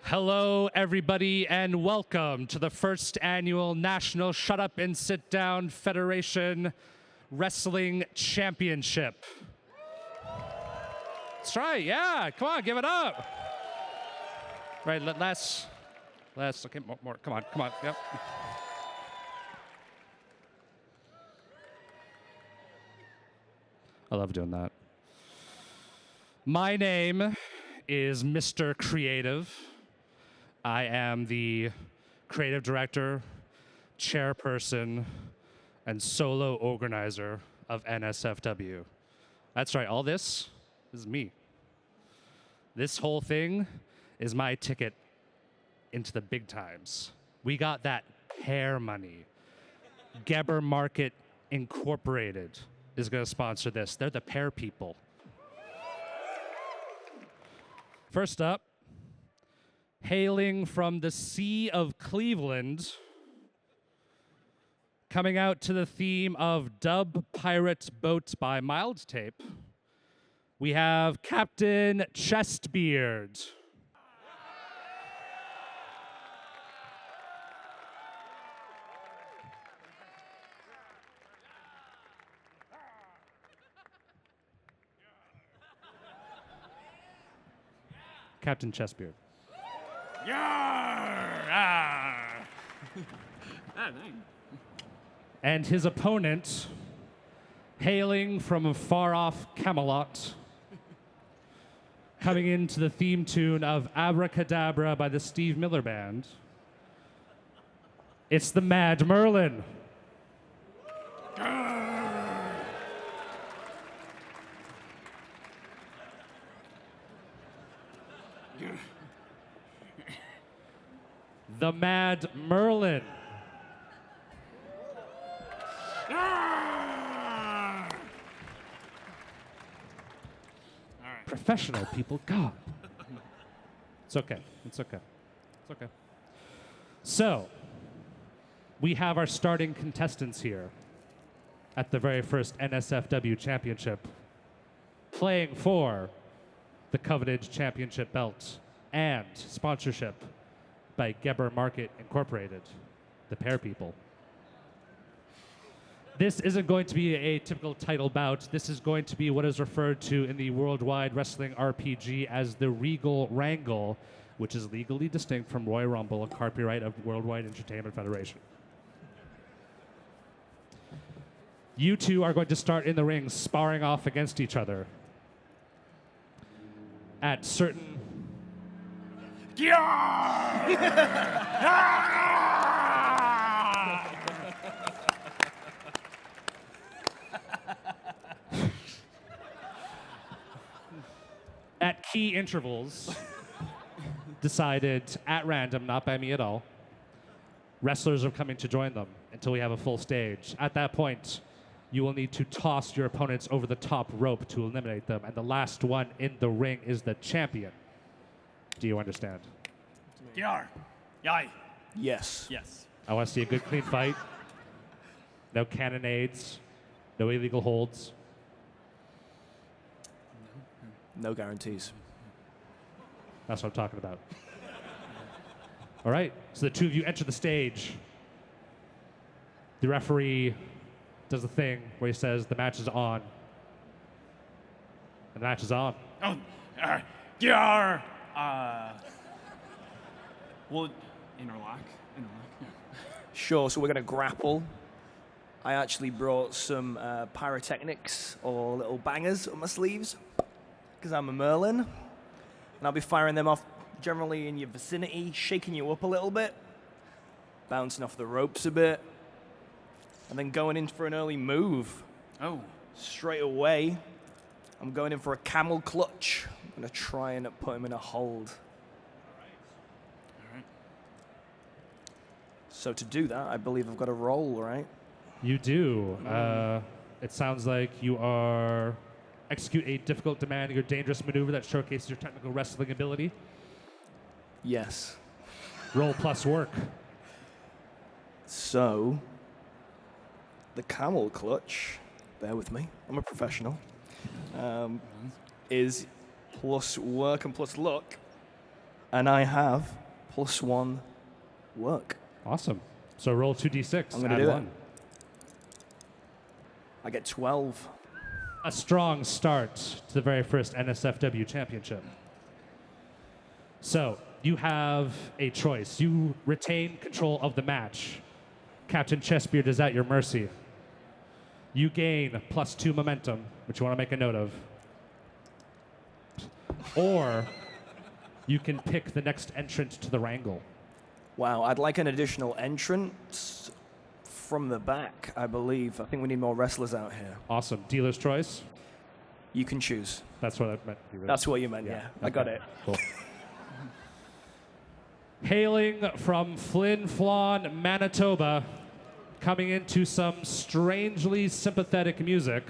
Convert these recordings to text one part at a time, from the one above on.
Hello, everybody, and welcome to the first annual National Shut Up and Sit Down Federation Wrestling Championship. That's right, yeah, come on, give it up. Right, less, okay, more, come on, yep. I love doing that. My name is Mr. Creative. I am the creative director, chairperson, and solo organizer of NSFW. That's right, all this is me. This whole thing is my ticket into the big times. We got that hair money. Geber Market Incorporated is going to sponsor this. They're the pear people. First up, hailing from the Sea of Cleveland, coming out to the theme of Dub Pirate Boat by Mild Tape, we have Captain Chestbeard. Captain Chestbeard. Yarr! Ah! And his opponent, hailing from far-off Camelot, coming into the theme tune of Abracadabra by the Steve Miller Band, it's the Mad Merlin. The Mad Merlin. Professional people, God. It's okay. It's okay. It's okay. So, we have our starting contestants here at the very first NSFW Championship, playing for the coveted championship belt and sponsorship by Geber Market Incorporated, the pear people. This isn't going to be a typical title bout. This is going to be what is referred to in the Worldwide Wrestling RPG as the Regal Wrangle, which is legally distinct from Royal Rumble, a copyright of Worldwide Entertainment Federation. You two are going to start in the ring sparring off against each other at certain at key intervals, decided at random, not by me at all. Wrestlers are coming to join them until we have a full stage. At that point, you will need to toss your opponents over the top rope to eliminate them, and the last one in the ring is the champion. Do you understand? Yar! Yai! Yes. Yes. I want to see a good, clean fight. No cannonades, no illegal holds. No guarantees. That's what I'm talking about. All right, so the two of you enter the stage. The referee does the thing where he says the match is on. And the match is on. Oh, yar! Well, interlock. Yeah. Sure, so we're going to grapple. I actually brought some pyrotechnics or little bangers on my sleeves because I'm a Merlin. And I'll be firing them off generally in your vicinity, shaking you up a little bit, bouncing off the ropes a bit, and then going in for an early move. Oh. Straight away, I'm going in for a camel clutch. I'm going to try and put him in a hold. All right. So to do that, I believe I've got to roll, right? You do. It sounds like you are execute a difficult, demanding, or dangerous maneuver that showcases your technical wrestling ability. Yes. Roll plus work. So, the camel clutch, bear with me, I'm a professional, is plus work and plus luck. And I have +1 work. Awesome. So roll 2d6. I'm going to add do 1. it. I get 12. A strong start to the very first NSFW championship. So you have a choice. You retain control of the match. Captain Chessbeard is at your mercy. You gain +2 momentum, which you want to make a note of. Or you can pick the next entrant to the wrangle. Wow, I'd like an additional entrance from the back, I believe. I think we need more wrestlers out here. Awesome. Dealer's choice. You can choose. That's what I meant. That's what you meant, yeah. I got it. Cool. Hailing from Flin Flon, Manitoba, coming into some strangely sympathetic music,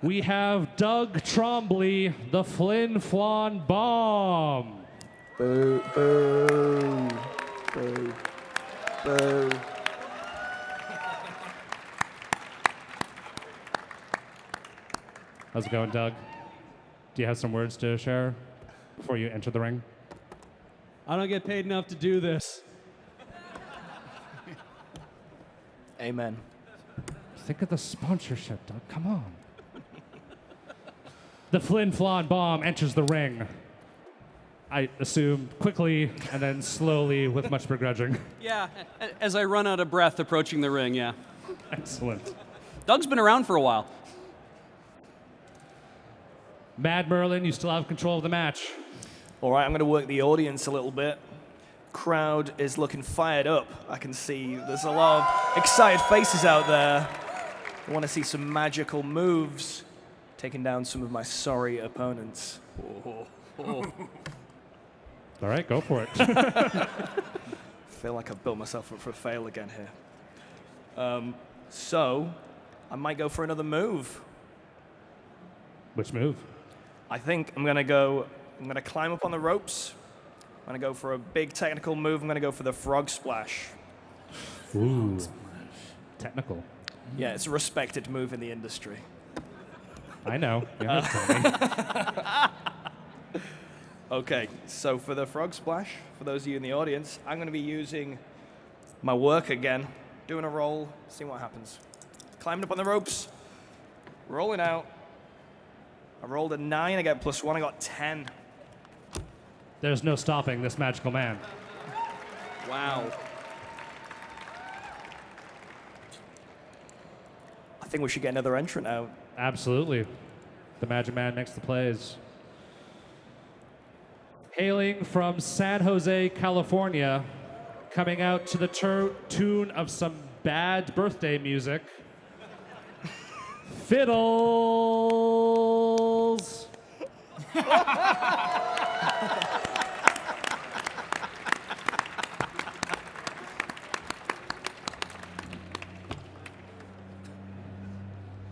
we have Doug Trombley, the Flin Flon Bomb. Boo, boo, boo, boo. How's it going, Doug? Do you have some words to share before you enter the ring? I don't get paid enough to do this. Amen. Think of the sponsorship, Doug. Come on. The Flin Flon Bomb enters the ring. I assume quickly and then slowly with much begrudging. Yeah, as I run out of breath approaching the ring, yeah. Excellent. Doug's been around for a while. Mad Merlin, you still have control of the match. All right, I'm going to work the audience a little bit. Crowd is looking fired up. I can see there's a lot of excited faces out there. I want to see some magical moves, taking down some of my sorry opponents. All right, go for it. I feel like I've built myself up for a fail again here. So, I might go for another move. Which move? I think I'm going to climb up on the ropes. I'm going to go for a big technical move. I'm going to go for the frog splash. Ooh. Technical. Yeah, it's a respected move in the industry. I know. You have to tell me. Okay, so for the frog splash, for those of you in the audience, I'm going to be using my work again, doing a roll, seeing what happens. Climbing up on the ropes, rolling out. I rolled a 9, I got +1, I got 10. There's no stopping this magical man. Wow. I think we should get another entrant out. Absolutely. The Magic Man next to plays. Hailing from San Jose, California, coming out to the tune of some bad birthday music, Fiddles!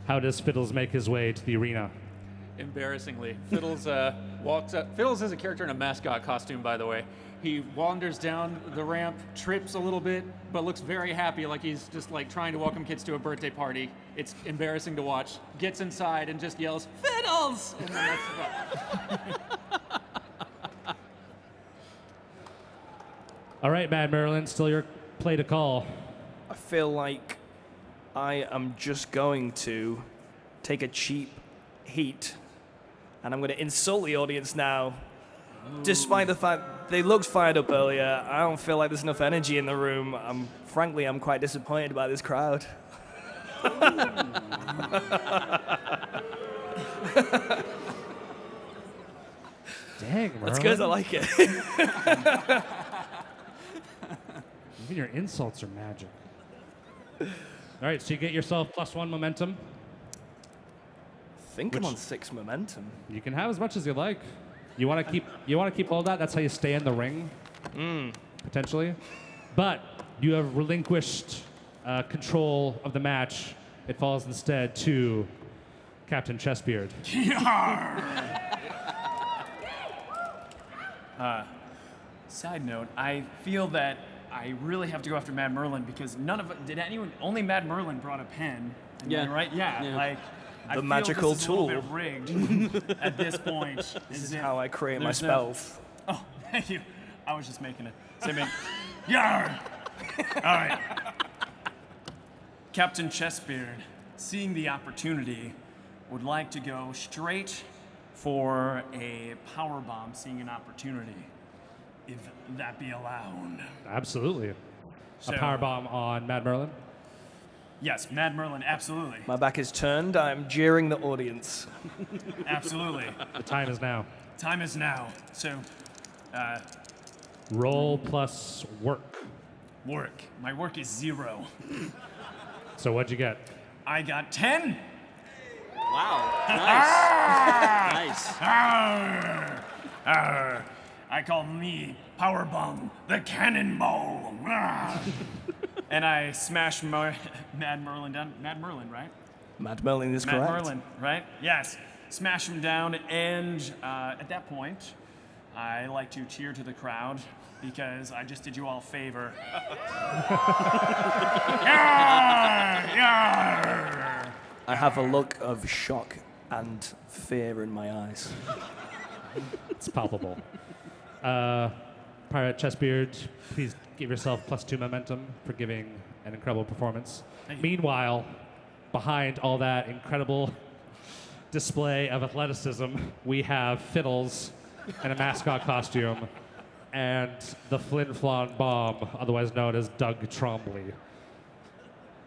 How does Fiddles make his way to the arena? Embarrassingly. Fiddles walks up. Fiddles is a character in a mascot costume, by the way. He wanders down the ramp, trips a little bit, but looks very happy, like he's just like trying to welcome kids to a birthday party. It's embarrassing to watch. Gets inside and just yells, "Fiddles!" And then that's about. All right, Mad Merlin, still your play to call. I feel like I am just going to take a cheap heat, and I'm going to insult the audience now. Despite the fact they looked fired up earlier, I don't feel like there's enough energy in the room. Frankly, I'm quite disappointed by this crowd. Dang, Merlin. That's good, I like it. Even your insults are magic. All right, so you get yourself +1 momentum. I think I'm on 6 momentum. You can have as much as you like. You want to keep all that. That's how you stay in the ring, potentially. But you have relinquished control of the match. It falls instead to Captain Chessbeard. Side note, I feel that I really have to go after Mad Merlin because only Mad Merlin brought a pen. Yeah. Right? Yeah. Like, I feel magical this is a little tool. bit rigged at this point. This is how I create my spells. Oh, thank you. I was just making a statement. Yarr! All right. Captain Chessbeard, seeing the opportunity, would like to go straight for a power bomb, seeing an opportunity, if that be allowed. Absolutely. So- A power bomb on Mad Merlin. Yes, Mad Merlin, absolutely. My back is turned. I'm jeering the audience. Absolutely. The time is now. Time is now. So, Roll plus work. work. My work is 0. So what'd you get? I got 10. Wow. Nice. Nice. Arr! Arr! I call me Power Bomb, the Cannonball. Arr! And I smash Mad Merlin down. Mad Merlin, right? Mad Merlin is Mad correct. Merlin, right? Yes. Smash him down, and at that point, I like to cheer to the crowd because I just did you all a favor. Yarr! Yarr! I have a look of shock and fear in my eyes. It's palpable. Pirate Chessbeard, please give yourself +2 momentum for giving an incredible performance. Thank you. Meanwhile, behind all that incredible display of athleticism, we have Fiddles in a mascot costume and the Flin Flon Bomb, otherwise known as Doug Trombley.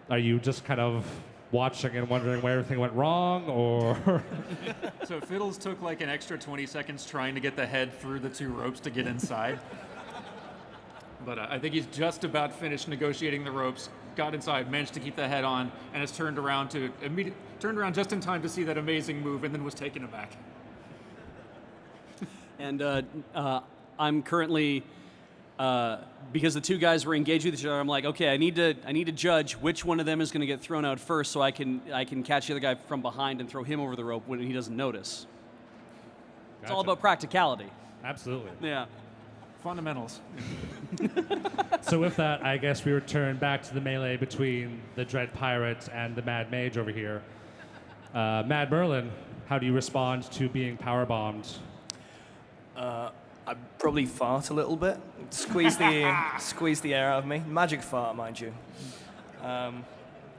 Are you just kind of watching and wondering where everything went wrong, or? So Fiddles took like an extra 20 seconds trying to get the head through the 2 ropes to get inside. But I think he's just about finished negotiating the ropes, got inside, managed to keep the head on, and has turned around just in time to see that amazing move, and then was taken aback. And I'm currently, because the 2 guys were engaged with each other, I'm like, okay, I need to judge which one of them is going to get thrown out first, so I can catch the other guy from behind and throw him over the rope when he doesn't notice. It's all Gotcha. about practicality. Absolutely. Yeah. Fundamentals. So with that, I guess we return back to the melee between the Dread Pirate and the Mad Mage over here. Mad Merlin, how do you respond to being powerbombed? I probably fart a little bit, squeeze the air out of me. Magic fart, mind you.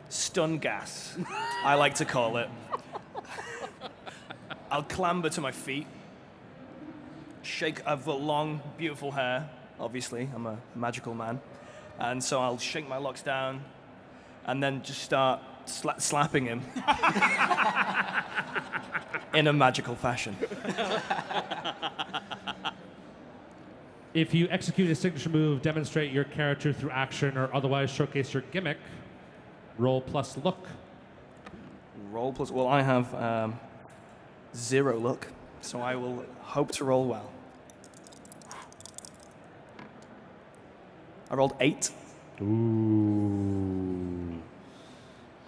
Stun gas, I like to call it. I'll clamber to my feet. I've got long, beautiful hair. Obviously, I'm a magical man, and so I'll shake my locks down, and then just start slapping him in a magical fashion. If you execute a signature move, demonstrate your character through action, or otherwise showcase your gimmick, roll plus look. Roll plus. Well, I have 0 luck, so I will hope to roll well. I rolled 8. Ooh.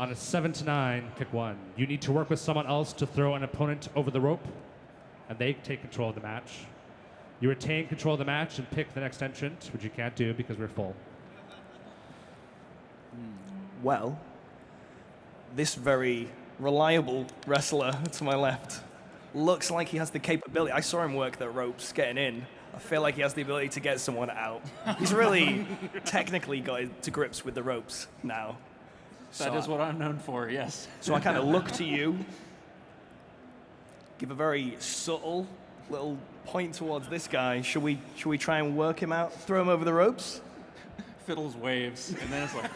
On a 7 to 9, pick one. You need to work with someone else to throw an opponent over the rope, and they take control of the match. You retain control of the match and pick the next entrant, which you can't do because we're full. Well, this very reliable wrestler to my left looks like he has the capability. I saw him work the ropes getting in. I feel like he has the ability to get someone out. He's really technically got to grips with the ropes now. That is what I'm known for, yes. So I kind of look to you, give a very subtle little point towards this guy. Should we try and work him out, throw him over the ropes? Fiddles waves, and then it's like,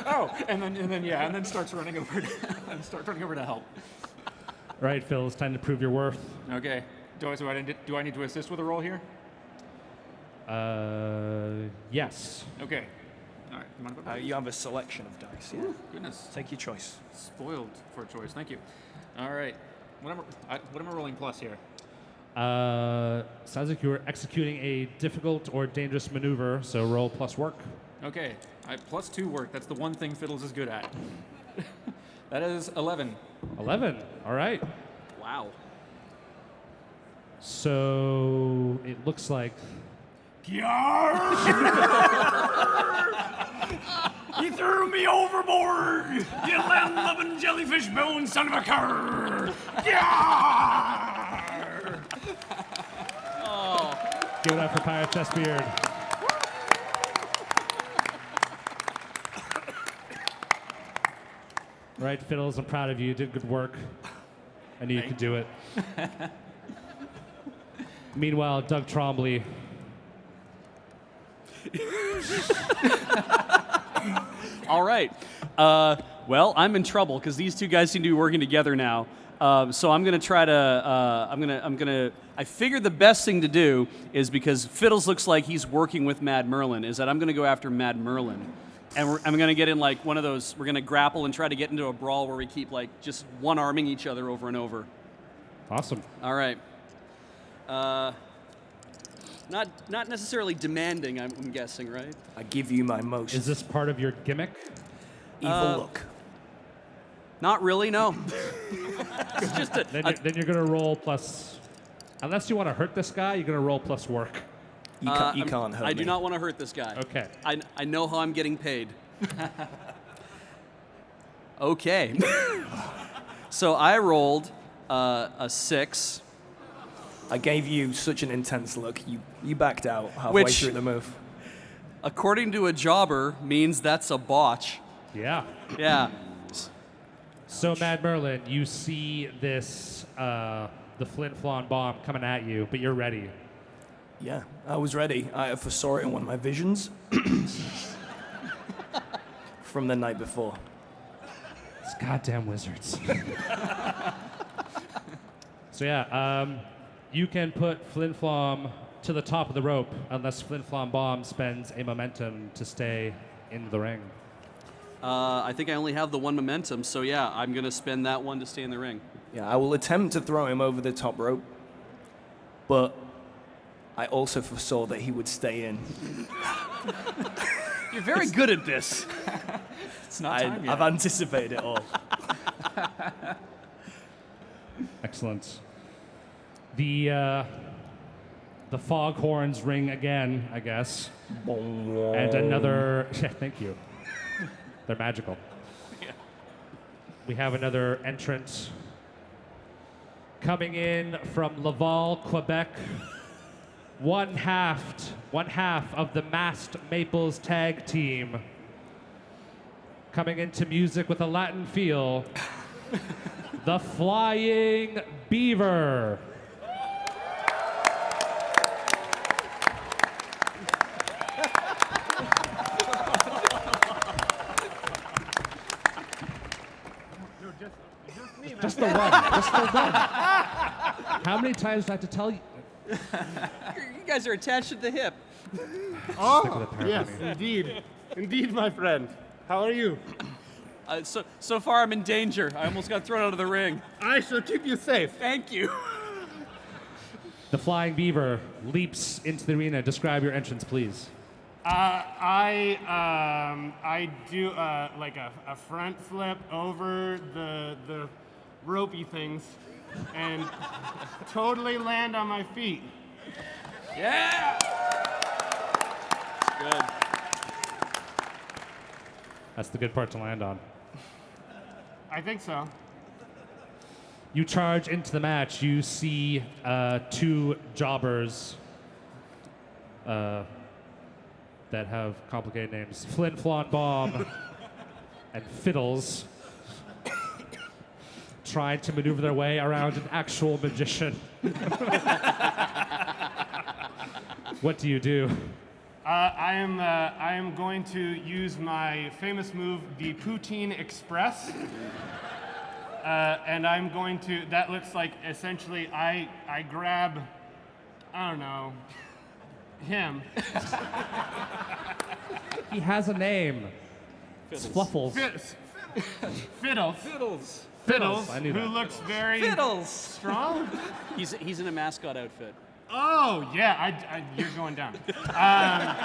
oh, and then starts running over to help. Right, Phil, it's time to prove your worth. Okay. Do I need to assist with a roll here? Yes. Okay. All right. You mind if I- You have a selection of dice, yeah. Goodness. Take your choice. Spoiled for a choice. Thank you. All right. What am I rolling plus here? Sounds like you were executing a difficult or dangerous maneuver, so roll plus work. Okay. Plus 2 work. That's the one thing Fiddles is good at. That is 11. 11. All right. Wow. So it looks like You threw me overboard! You land-loving jellyfish bone son of a cur! Give it up for Pirate Chestbeard. Right, Fiddles, I'm proud of you. You did good work. I knew you could do it. Meanwhile, Doug Trombley. All right. Well, I'm in trouble because these two guys seem to be working together now. So I'm gonna try to. I figured the best thing to do is, because Fiddles looks like he's working with Mad Merlin, is that I'm gonna go after Mad Merlin, and I'm gonna get in like one of those. We're gonna grapple and try to get into a brawl where we keep like just one-arming each other over and over. Awesome. All right. Not necessarily demanding, I'm guessing, right? I give you my most Is this part of your gimmick? evil look. Not really, no. It's just Then you're going to roll plus... Unless you want to hurt this guy, you're going to roll plus work. You can't hurt me. I do not want to hurt this guy. Okay. I know how I'm getting paid. Okay. So I rolled a 6. I gave you such an intense look. You backed out halfway Which- through the move. According to a jobber, means that's a botch. Yeah. Yeah. So, Mad Merlin, you see this, the Flint Flon bomb coming at you, but you're ready. Yeah, I was ready. I foresaw it in one of my visions from the night before. It's goddamn wizards. So, yeah, you can put Flint Flom to the top of the rope unless Flint Flom bomb spends a momentum to stay in the ring. I think I only have the one momentum, so yeah, I'm going to spend that one to stay in the ring. Yeah, I will attempt to throw him over the top rope, but I also foresaw that he would stay in. You're very good at this. It's not time yet. I've anticipated it all. Excellent. The foghorns ring again, I guess. And another... Yeah, thank you. They're magical. Yeah. We have another entrant coming in from Laval, Quebec. One half of the Masked Maples tag team. Coming into music with a Latin feel. The Flying Beaver. Just the one. Just the one. How many times do I have to tell you? You guys are attached at the hip. Oh, yes, indeed. Indeed, my friend. How are you? So far, I'm in danger. I almost got thrown out of the ring. I shall keep you safe. Thank you. The Flying Beaver leaps into the arena. Describe your entrance, please. I do like a front flip over the ropey things and totally land on my feet. Yeah. Good. That's the good part to land on. I think so. You charge into the match. You see two jobbers that have complicated names. Flint Flon Bomb and Fiddles trying to maneuver their way around an actual magician. What do you do? I am going to use my famous move, the Poutine Express. And I'm going to, that looks like essentially I grab, I don't know, him. He has a name. It's Fluffles. Fiddles, I knew who that. looks very Fiddles. strong. He's in a mascot outfit. Oh, yeah, you're going down.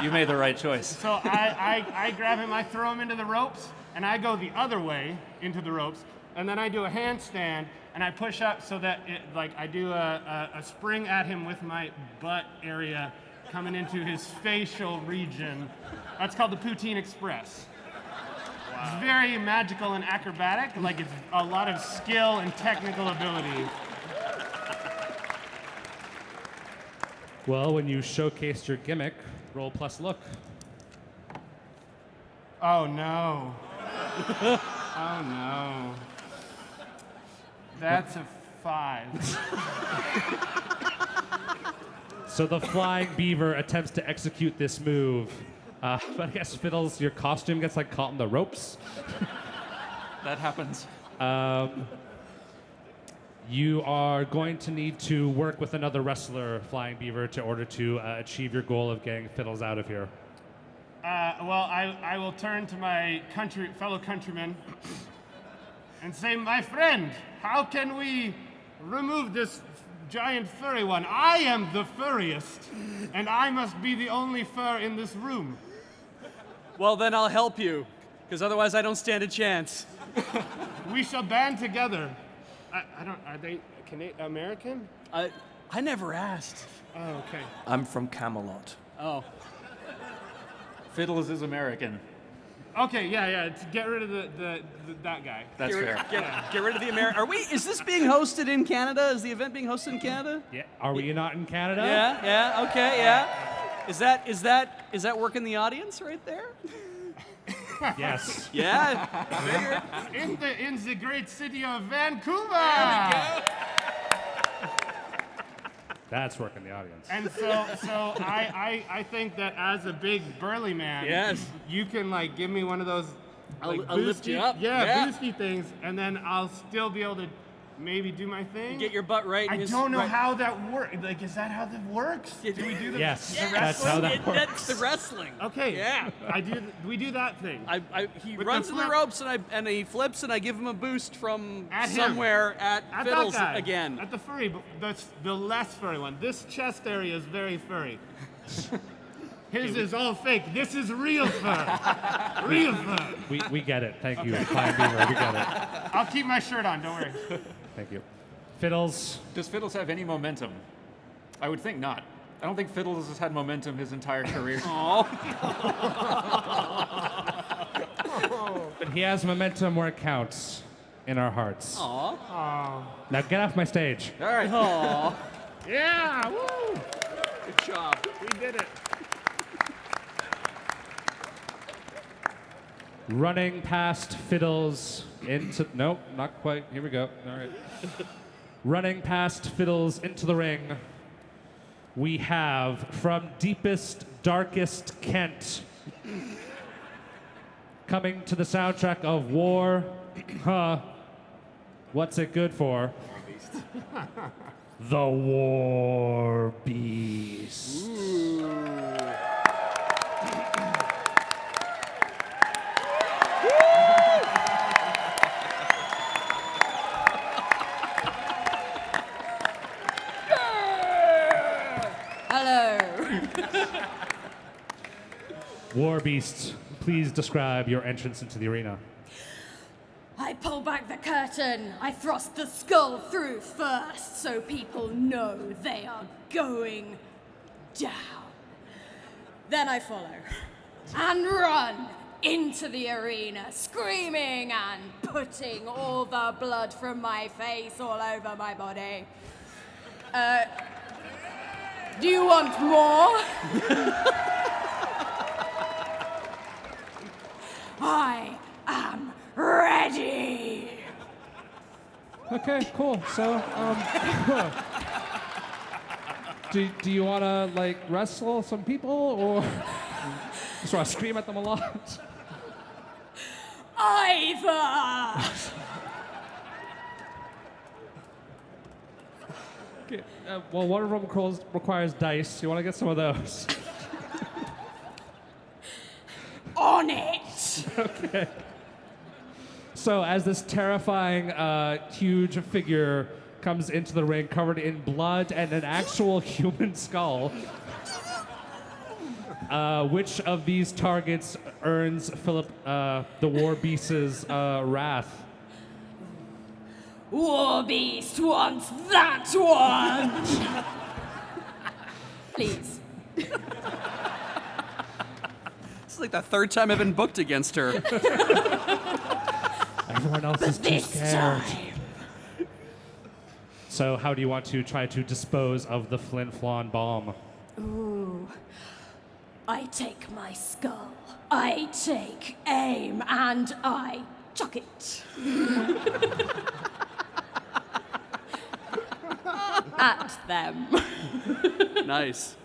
You made the right choice. So I grab him, I throw him into the ropes, and I go the other way into the ropes, and then I do a handstand, and I push up so that I do a spring at him with my butt area coming into his facial region. That's called the Poutine Express. Wow. It's very magical and acrobatic, like it's a lot of skill and technical ability. Well, when you showcased your gimmick, roll plus look. Oh no. Oh no. That's a 5. So the flying beaver attempts to execute this move. But I guess Fiddles, your costume gets like caught in the ropes. That happens. You are going to need to work with another wrestler, Flying Beaver, to order to achieve your goal of getting Fiddles out of here. Well, I will turn to my fellow countrymen and say, my friend, how can we remove this giant furry one? I am the furriest, and I must be the only fur in this room. Well, then I'll help you, because otherwise I don't stand a chance. We shall band together. I don't. Are they American? I never asked. Oh, okay. I'm from Camelot. Oh. Fiddles is American. Okay, yeah. Get rid of that guy. That's fair. Get rid of the American. Is this being hosted in Canada? Is the event being hosted in Canada? Yeah. Are we not in Canada? Yeah, okay, yeah. Is that working the audience right there? Yes. Yeah. In the great city of Vancouver. That's working the audience. And so I think that as a big burly man, Yes. you can like give me one of those like I'll lift you up. Yeah, boosty things, and then I'll still be able to maybe do my thing. Get your butt right. I don't know how that works. Like, is that how that works? Do we do the Yes, the that's how wrestling? that works. That's the wrestling. Okay. Yeah. We do that thing. He With runs the in the flip. ropes and he flips and I give him a boost from At him. somewhere at At Fiddles that guy. again. At the furry, but that's the less furry one. This chest area is very furry. His is all fake. This is real fur. Real fur. We get it. Thank you, Flying Beaver. We get it. I'll keep my shirt on. Don't worry. Thank you. Fiddles. Does Fiddles have any momentum? I would think not. I don't think Fiddles has had momentum his entire career. But he has momentum where it counts in our hearts. Aw. Now get off my stage. All right. Aw. Yeah. Woo. Good job. We did it. Running past Fiddles into... Nope, not quite. Here we go. All right. Running past Fiddles into the ring, we have from deepest, darkest Kent, coming to the soundtrack of War, what's it good for? The War Beast. Hello. War Beast, please describe your entrance into the arena. I pull back the curtain. I thrust the skull through first so people know they are going down. Then I follow and run into the arena, screaming and putting all the blood from my face all over my body. Do you want more? I am ready. Okay, cool. So, do you want to like wrestle some people, or just want to scream at them a lot? Either. Okay. Well, one of them requires dice. You want to get some of those? On it. Okay. So as this terrifying, huge figure comes into the ring covered in blood and an actual human skull, which of these targets earns Philip the War Beast's wrath? War Beast wants that one. Please. It's like the third time I've been booked against her. Everyone else is too This scared. time. So how do you want to try to dispose of the Flin Flon bomb? do. I take my skull, I take aim, and I chuck it. At them. Nice.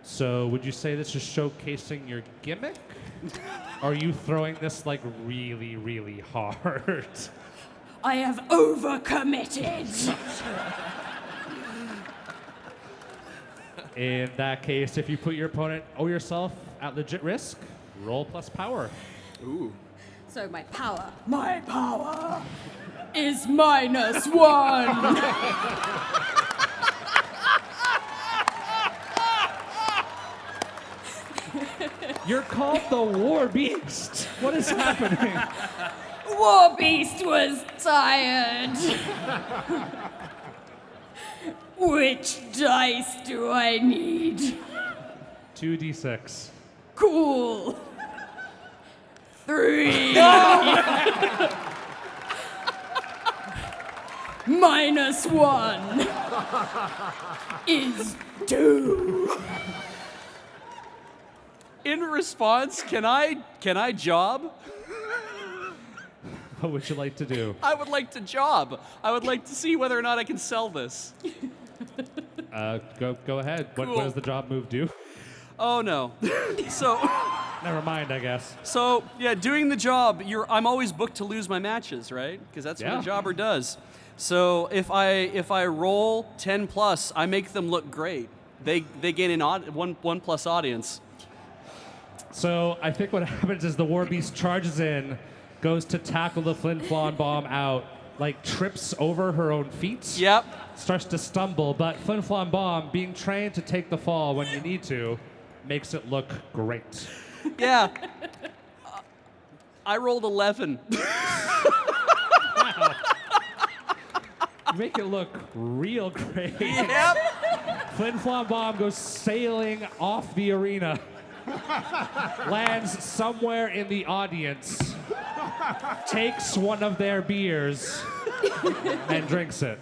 So, would you say this is showcasing your gimmick? Or are you throwing this like really, really hard? I have overcommitted. In that case, if you put your opponent or yourself at legit risk, roll plus power. Ooh. So my power is -1. You're called the War Beast. What is happening? War Beast was tired. Which dice do I need? 2d6. Cool. 3. -1 is 2. In response, can I job? What would you like to do? I would like to job. I would like to see whether or not I can sell this. Go ahead. What Cool. does the job move do? Oh no. So Never mind, I guess. So yeah, doing the job, I'm always booked to lose my matches, right? Because that's what Yeah. a jobber does. So if I roll 10 plus, I make them look great. They gain an one plus audience. So I think what happens is the War Beast charges in, goes to tackle the Flin Flon Bomb out, like trips over her own feet. Yep. Starts to stumble, but Flin Flon Bomb, being trained to take the fall when you need to, makes it look great. Yeah. I rolled 11. Make it look real great. Yep. Flin Flon Bomb goes sailing off the arena, lands somewhere in the audience, takes one of their beers, and drinks it.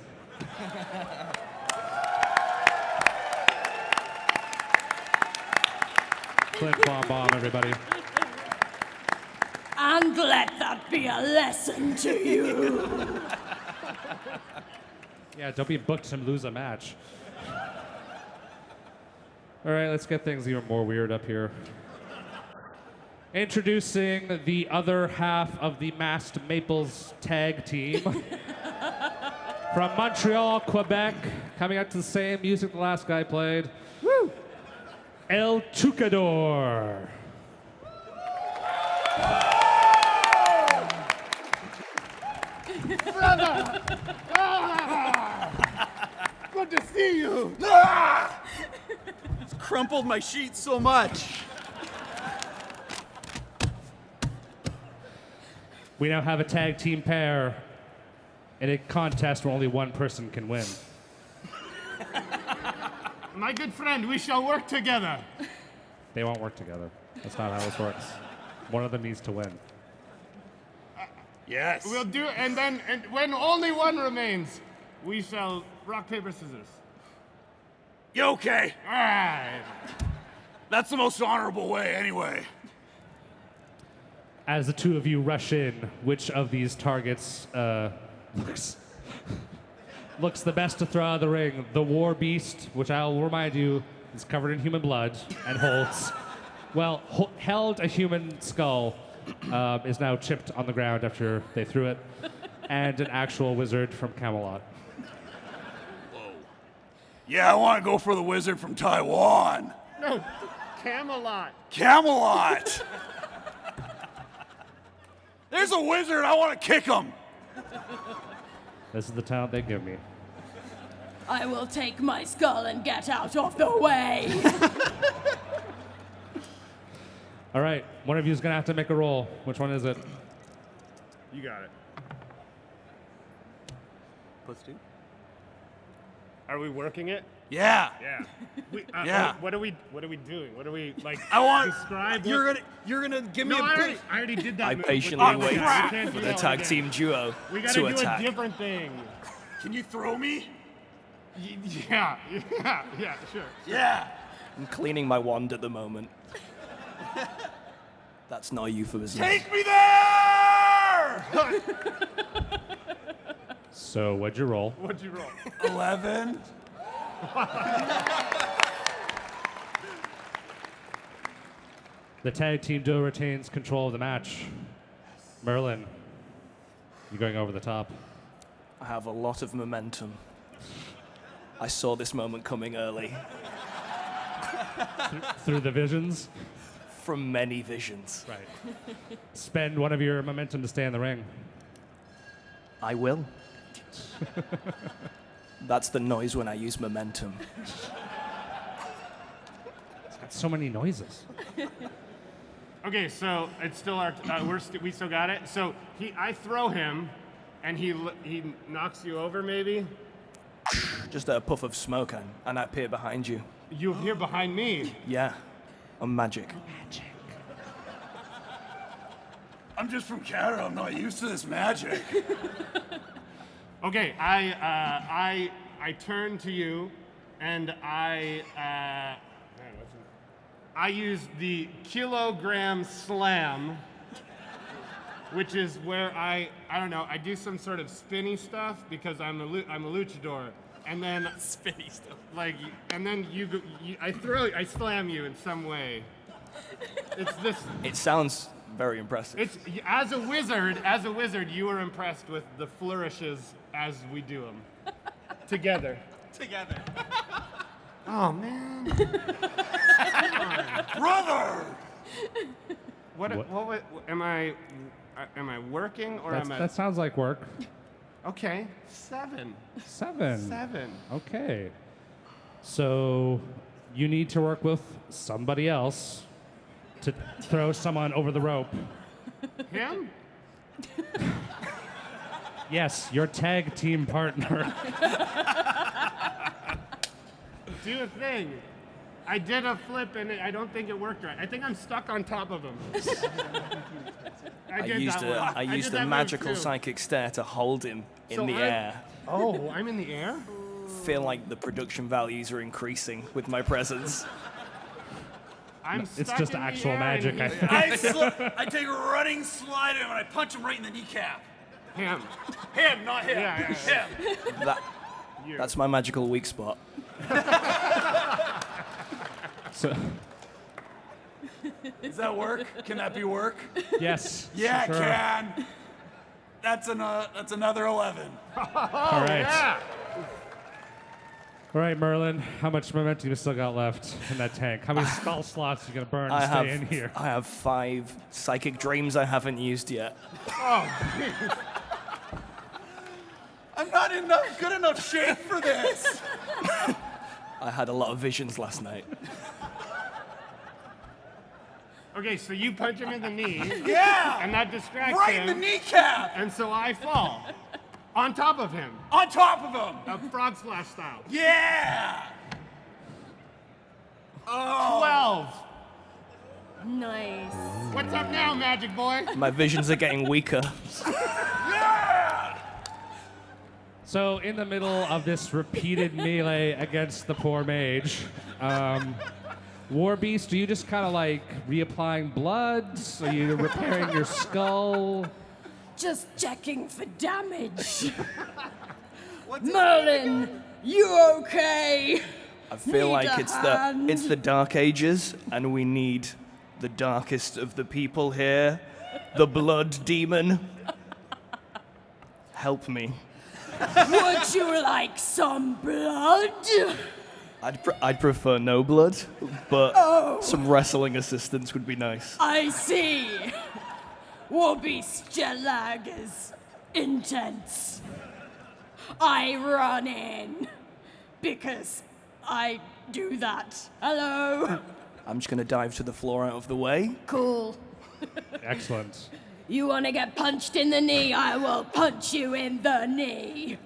Flin Flon Bomb, everybody. And let that be a lesson to you. Yeah, don't be booked to lose a match. All right, let's get things even more weird up here. Introducing the other half of the Masked Maples tag team. From Montreal, Quebec, coming out to the same music the last guy played. Woo! El Chucador. Brother! Good to see you! It's crumpled my sheet so much. We now have a tag team pair in a contest where only one person can win. My good friend, we shall work together. They won't work together. That's not how this works. One of them needs to win. Yes. We'll do, and when only one remains, we shall rock, paper, scissors. You okay? All right. That's the most honorable way, anyway. As the two of you rush in, which of these targets looks the best to throw out of the ring? The War Beast, which I'll remind you is covered in human blood and holds, held a human skull, is now chipped on the ground after they threw it, and an actual wizard from Camelot. Yeah, I want to go for the wizard from Taiwan. No, Camelot. Camelot! There's a wizard, I want to kick him. This is the talent they give me. I will take my skull and get out of the way. All right, one of you is going to have to make a roll. Which one is it? You got it. +2. Are we working it? Yeah. Yeah. Yeah. What are we doing? What are we like? I want. Describe. You're gonna give me No, a I bit. already did that. I move. patiently Oh, wait crap. We can't for do the that one tag again. team duo We gotta to do attack. a different thing. Can you throw me? Yeah, sure. Yeah. I'm cleaning my wand at the moment. That's not a euphemism. Take me there! So, what'd you roll? What'd you roll? 11. The tag team duo retains control of the match. Merlin, you're going over the top. I have a lot of momentum. I saw this moment coming early. Through the visions. From many visions. Right. Spend one of your momentum to stay in the ring. I will. That's the noise when I use momentum. It's got so many noises. Okay, so it's still our. We still got it. So I throw him, and he knocks you over, maybe. Just a puff of smoke, and I appear behind you. You appear behind me. Yeah, I'm magic. I'm just from Canada. I'm not used to this magic. Okay, I turn to you, and I use the kilogram slam, which is where I don't know, I do some sort of spinny stuff because I'm a luchador, and then Spinny stuff. like, and then I slam you in some way. It's this. It sounds very impressive. It's as a wizard, you are impressed with the flourishes as we do them together. Together. Oh man. Brother! What am I working or am I? That sounds like work. Okay, 7. 7. 7. Okay. So you need to work with somebody else to throw someone over the rope. Him? Yes, your tag team partner. Do a thing. I did a flip and I don't think it worked right. I think I'm stuck on top of him. I used a magical psychic stare to hold him in the air. Oh, I'm in the air? Feel like the production values are increasing with my presence. It's just actual magic, I think. I take a running slide and I punch him right in the kneecap. Him. Him, not him. Yeah. Him. That's my magical weak spot. So, Does that work? Can that be work? yes. Yeah, sure. it can. That's another 11. All right. Yeah. All right, Merlin, how much momentum you still got left in that tank? How many skull slots are you going to burn to stay in here? I have 5 psychic dreams I haven't used yet. I'm not in good enough shape for this. I had a lot of visions last night. Okay, so you punch him in the knee. Yeah. And that distracts Right him. in the kneecap. And so I fall. On top of him. On top of him. A frog splash style. Yeah. Oh. 12. Nice. What's up now, magic boy? My visions are getting weaker. Yeah. So, in the middle of this repeated melee against the poor mage, War Beast, are you just kind of like reapplying blood? Are you repairing your skull? Just checking for damage. Merlin, you okay? I feel Need like a hand? it's the Dark Ages, and we need the darkest of the people here, the Blood Demon. Help me. Would you like some blood? I'd prefer no blood, but some wrestling assistance would be nice. I see. Warbeast lag is intense. I run in because I do that. Hello? I'm just gonna dive to the floor out of the way. Cool. Excellent. You want to get punched in the knee? I will punch you in the knee.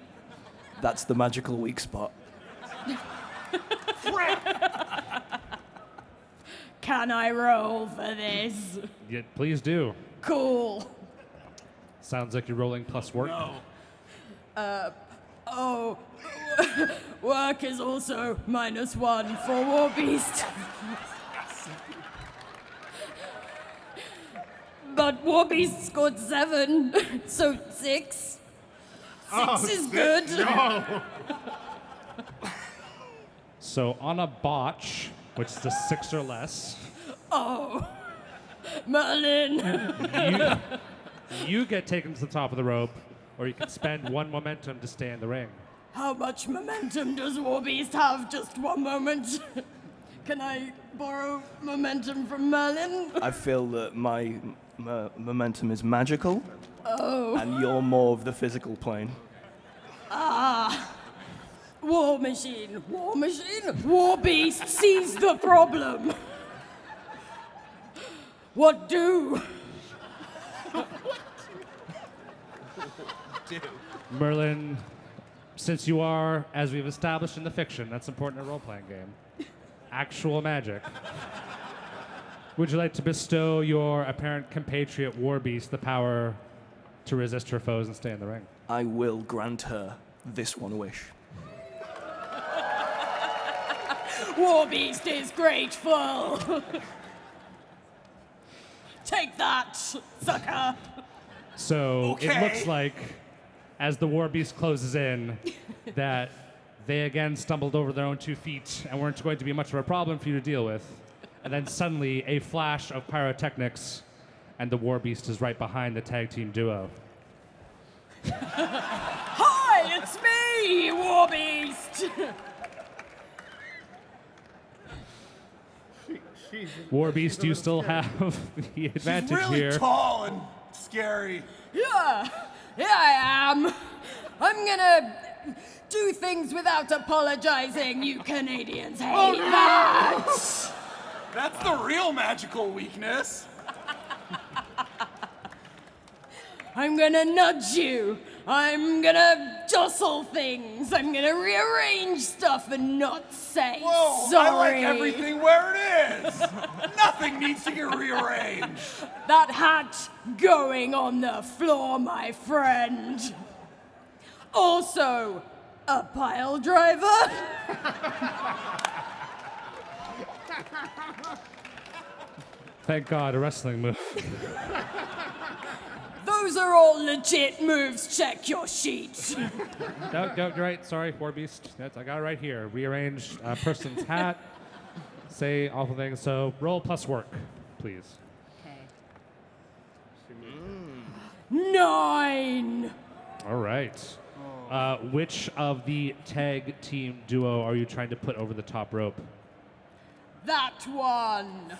That's the magical weak spot. Can I roll for this? Yeah, please do. Cool. Sounds like you're rolling plus work. No. Oh, Work is also -1 for War Beast. But War Beast scored 7, so 6. 6 is good. No. So on a botch, which is a 6 or less, Oh, Merlin. you get taken to the top of the rope, or you can spend 1 momentum to stay in the ring. How much momentum does War Beast have? Just 1 moment. Can I borrow momentum from Merlin? I feel that my momentum is magical, Oh. and you're more of the physical plane. War Machine. War Machine. War Beast sees the problem. What do? Merlin, since you are, as we've established in the fiction, that's important in a role-playing game, actual magic, would you like to bestow your apparent compatriot War Beast the power to resist her foes and stay in the ring? I will grant her this one wish. War Beast is grateful. Take that, sucker. So it Okay. looks like, as the War Beast closes in, that they again stumbled over their own 2 feet and weren't going to be much of a problem for you to deal with. And then suddenly, a flash of pyrotechnics, and the War Beast is right behind the tag team duo. Hi, it's me, War Beast. War Beast, you still have the advantage Really here. tall and scary. Yeah, I am. I'm gonna do things without apologizing. You Canadians hate that. That's the real magical weakness. I'm gonna nudge you. I'm gonna jostle things. I'm gonna rearrange stuff and not say Whoa, sorry. I like everything where it is. Nothing needs to get rearranged. That hat going on the floor, my friend. Also, a pile driver. Thank God, a wrestling move. Those are all legit moves. Check your sheet. No, you're right. Sorry, War Beast. I got it right here. Rearrange a person's hat. Say awful things. So roll plus work, please. 9. All right. Which of the tag team duo are you trying to put over the top rope? That one.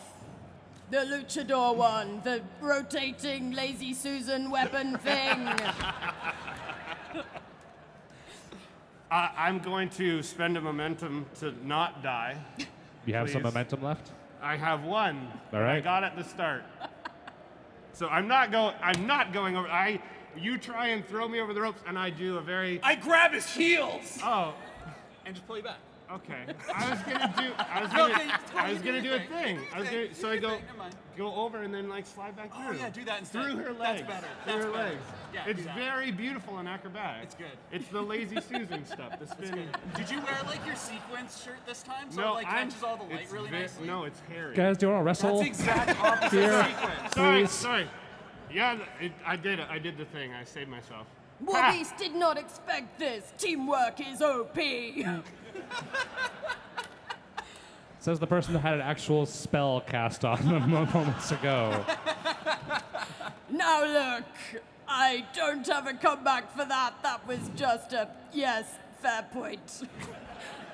The luchador one. The rotating lazy Susan weapon thing. I'm going to spend a momentum to not die. You have some Please. momentum left? I have 1. All I right. got at the start. So I'm not going over. You try and throw me over the ropes, and I do a very. I grab his heels. Oh, And just pull you back. okay. I was gonna do a thing. So I go over and then like slide back through. Oh yeah, do that instead. Through her That's legs. better. Through That's her better. legs. Yeah, It's do that. very beautiful and acrobatic. It's good. It's the lazy Susan stuff. The spinning. Did you wear like your sequence shirt this time so No, it like catches all the light it's really nicely? No, it's hairy. Guys, do you want to wrestle? That's exact opposite Here. sequence. Sorry. Yeah, I did it. I did the thing. I saved myself. War Beast did not expect this. Teamwork is OP. Says the person who had an actual spell cast on them moments ago. Now look, I don't have a comeback for that. That was just a yes, fair point.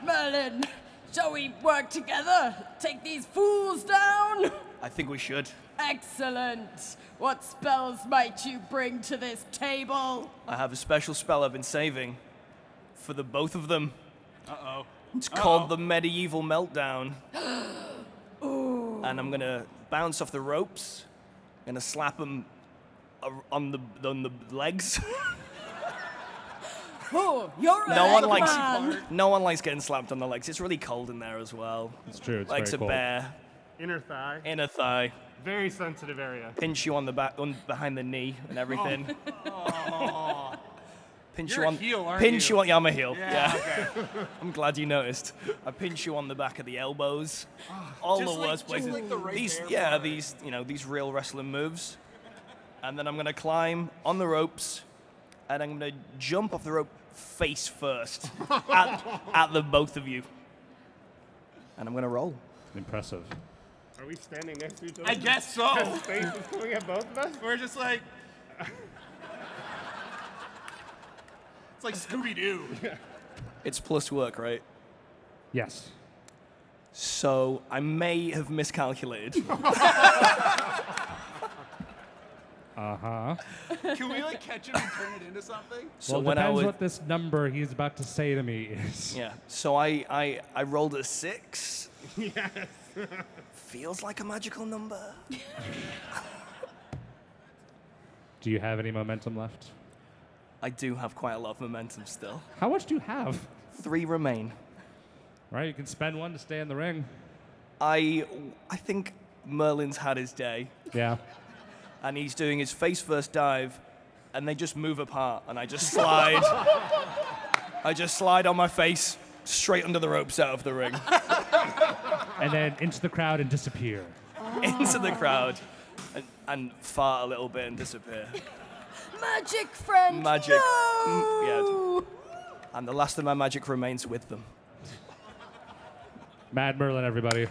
Merlin, shall we work together? Take these fools down? I think we should. Excellent. What spells might you bring to this table? I have a special spell I've been saving for the both of them. Uh-oh. It's called the Medieval Meltdown. And I'm gonna bounce off the ropes, gonna slap them on the legs. Oh, you're a No one leg likes man. no one likes getting slapped on the legs. It's really cold in there as well. It's true. It's Legs very are cold. bare, Inner thigh. inner thigh, Very sensitive area. pinch you on the back, behind the knee, and everything. pinch You're you a on heel, aren't pinch you? you on. Yeah, I'm a heel. Yeah, Yeah. I'm glad you noticed. I pinch you on the back of the elbows. All just the like- worst just places. like the right these, there yeah, part. these, these real wrestling moves. And then I'm gonna climb on the ropes, and I'm gonna jump off the rope face first at the both of you. And I'm gonna roll. Impressive. Are we standing next to each other? I guess so. Space is coming at both of us? We're just like. It's like Scooby-Doo. It's plus work, right? Yes. So I may have miscalculated. Uh-huh. Can we like catch him and turn it into something? So Well, when I depends was, what this number he's about to say to me is. yeah. So I rolled a 6. Yes. Feels like a magical number. Do you have any momentum left? I do have quite a lot of momentum still. How much do you have? 3 remain. Right, you can spend one to stay in the ring. I think Merlin's had his day, Yeah. and he's doing his face first dive, and they just move apart, and I just slide. I just slide on my face straight under the ropes out of the ring And then into the crowd and disappear. into the crowd, and fart a little bit and disappear. Magic friend. Magic. No! And the last of my magic remains with them. Mad Merlin, everybody.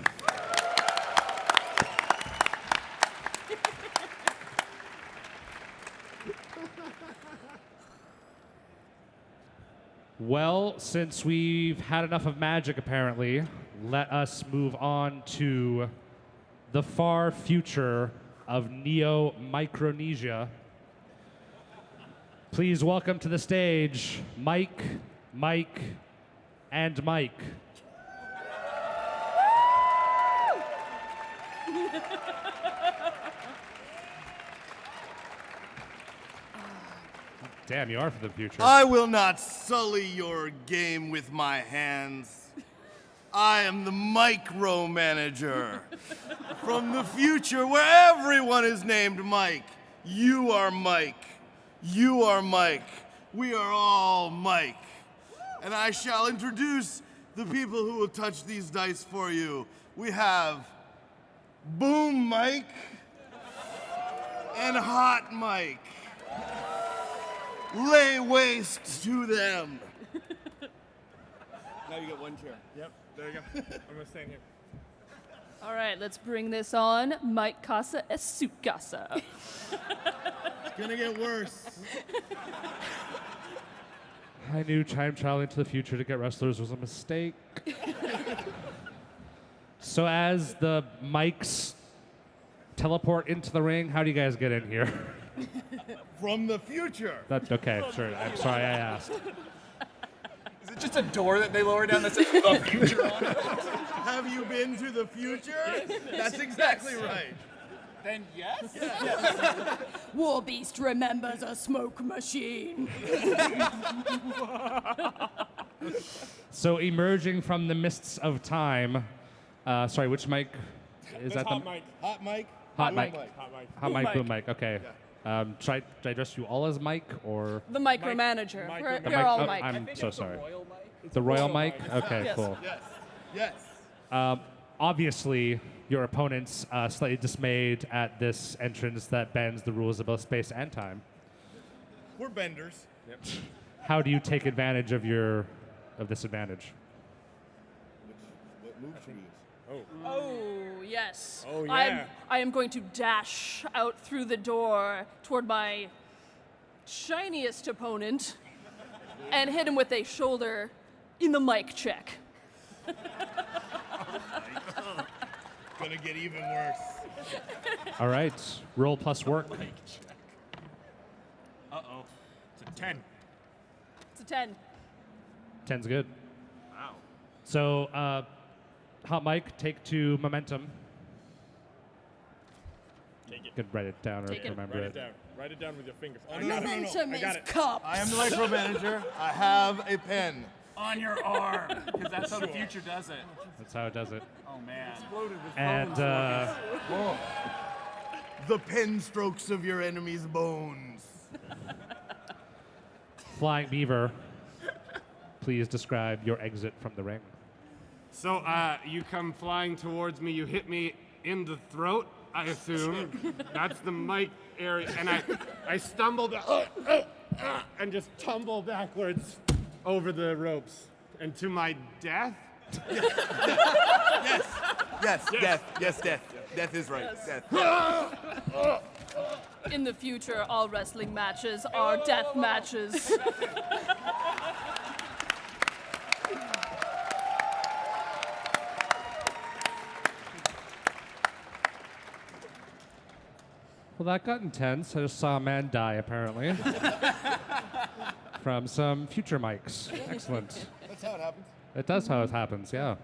Well, since we've had enough of magic, apparently, let us move on to the far future of Neo-Micronesia. Please welcome to the stage Mike, and Mike. Damn, you are for the future. I will not sully your game with my hands. I am the micromanager from the future where everyone is named Mike. You are Mike. You are Mike. We are all Mike. And I shall introduce the people who will touch these dice for you. We have Boom Mike and Hot Mike. Lay waste to them. Now you got one chair. Yep, there you go. I'm gonna stand here. All right, let's bring this on. Mike Casa es su casa. It's gonna get worse. I knew time traveling to the future to get wrestlers was a mistake. So as the mics teleport into the ring, how do you guys get in here? From the future. That's okay, sure. I'm sorry I asked. Is it just a door that they lower down that says the future on it? Have you been to the future? That's exactly right. Then yes? War Beast remembers a smoke machine. So emerging from the mists of time, sorry, which mic is That's that? hot mic. Hot mic. Hot mic. Hot mic. Hot mic, boom mic. Okay. Should I address you all as Mike or The micromanager. Mike- We're, the we're mic- all oh, Mike. I'm so sorry. It's The royal royal mic. mic. Okay, Yes. cool. Yes. Obviously, your opponents slightly dismayed at this entrance that bends the rules of both space and time. We're benders. How do you take advantage of this advantage? What move should we use? Oh, yes. Oh, yeah. I am going to dash out through the door toward my shiniest opponent and hit him with a shoulder in the mic check. Gonna get even worse. All right, roll plus work. Uh-oh. It's a 10. It's a 10. 10's good. Wow. So, Hot Mike, take 2 momentum. Take it. Could write it down or Take it. remember Write it. it down. Write it down with your fingers. Oh, no. Momentum I got is it. cups. I am the micromanager. I have a pen. On your arm. Because that's how the future does it. That's how it does it. Oh, man. And The pen strokes of your enemy's bones. Flying Beaver, please describe your exit from the ring. So you come flying towards me, you hit me in the throat, I assume. That's the mic area. And I stumbled and just tumble backwards over the ropes. And to my death? Yes, death. Yes, death. Death is right. Yes. Death. In the future, all wrestling matches are death matches. Well, that got intense. I just saw a man die, apparently. From some future mics. Excellent. That's how it happens. It does how it happens, yeah.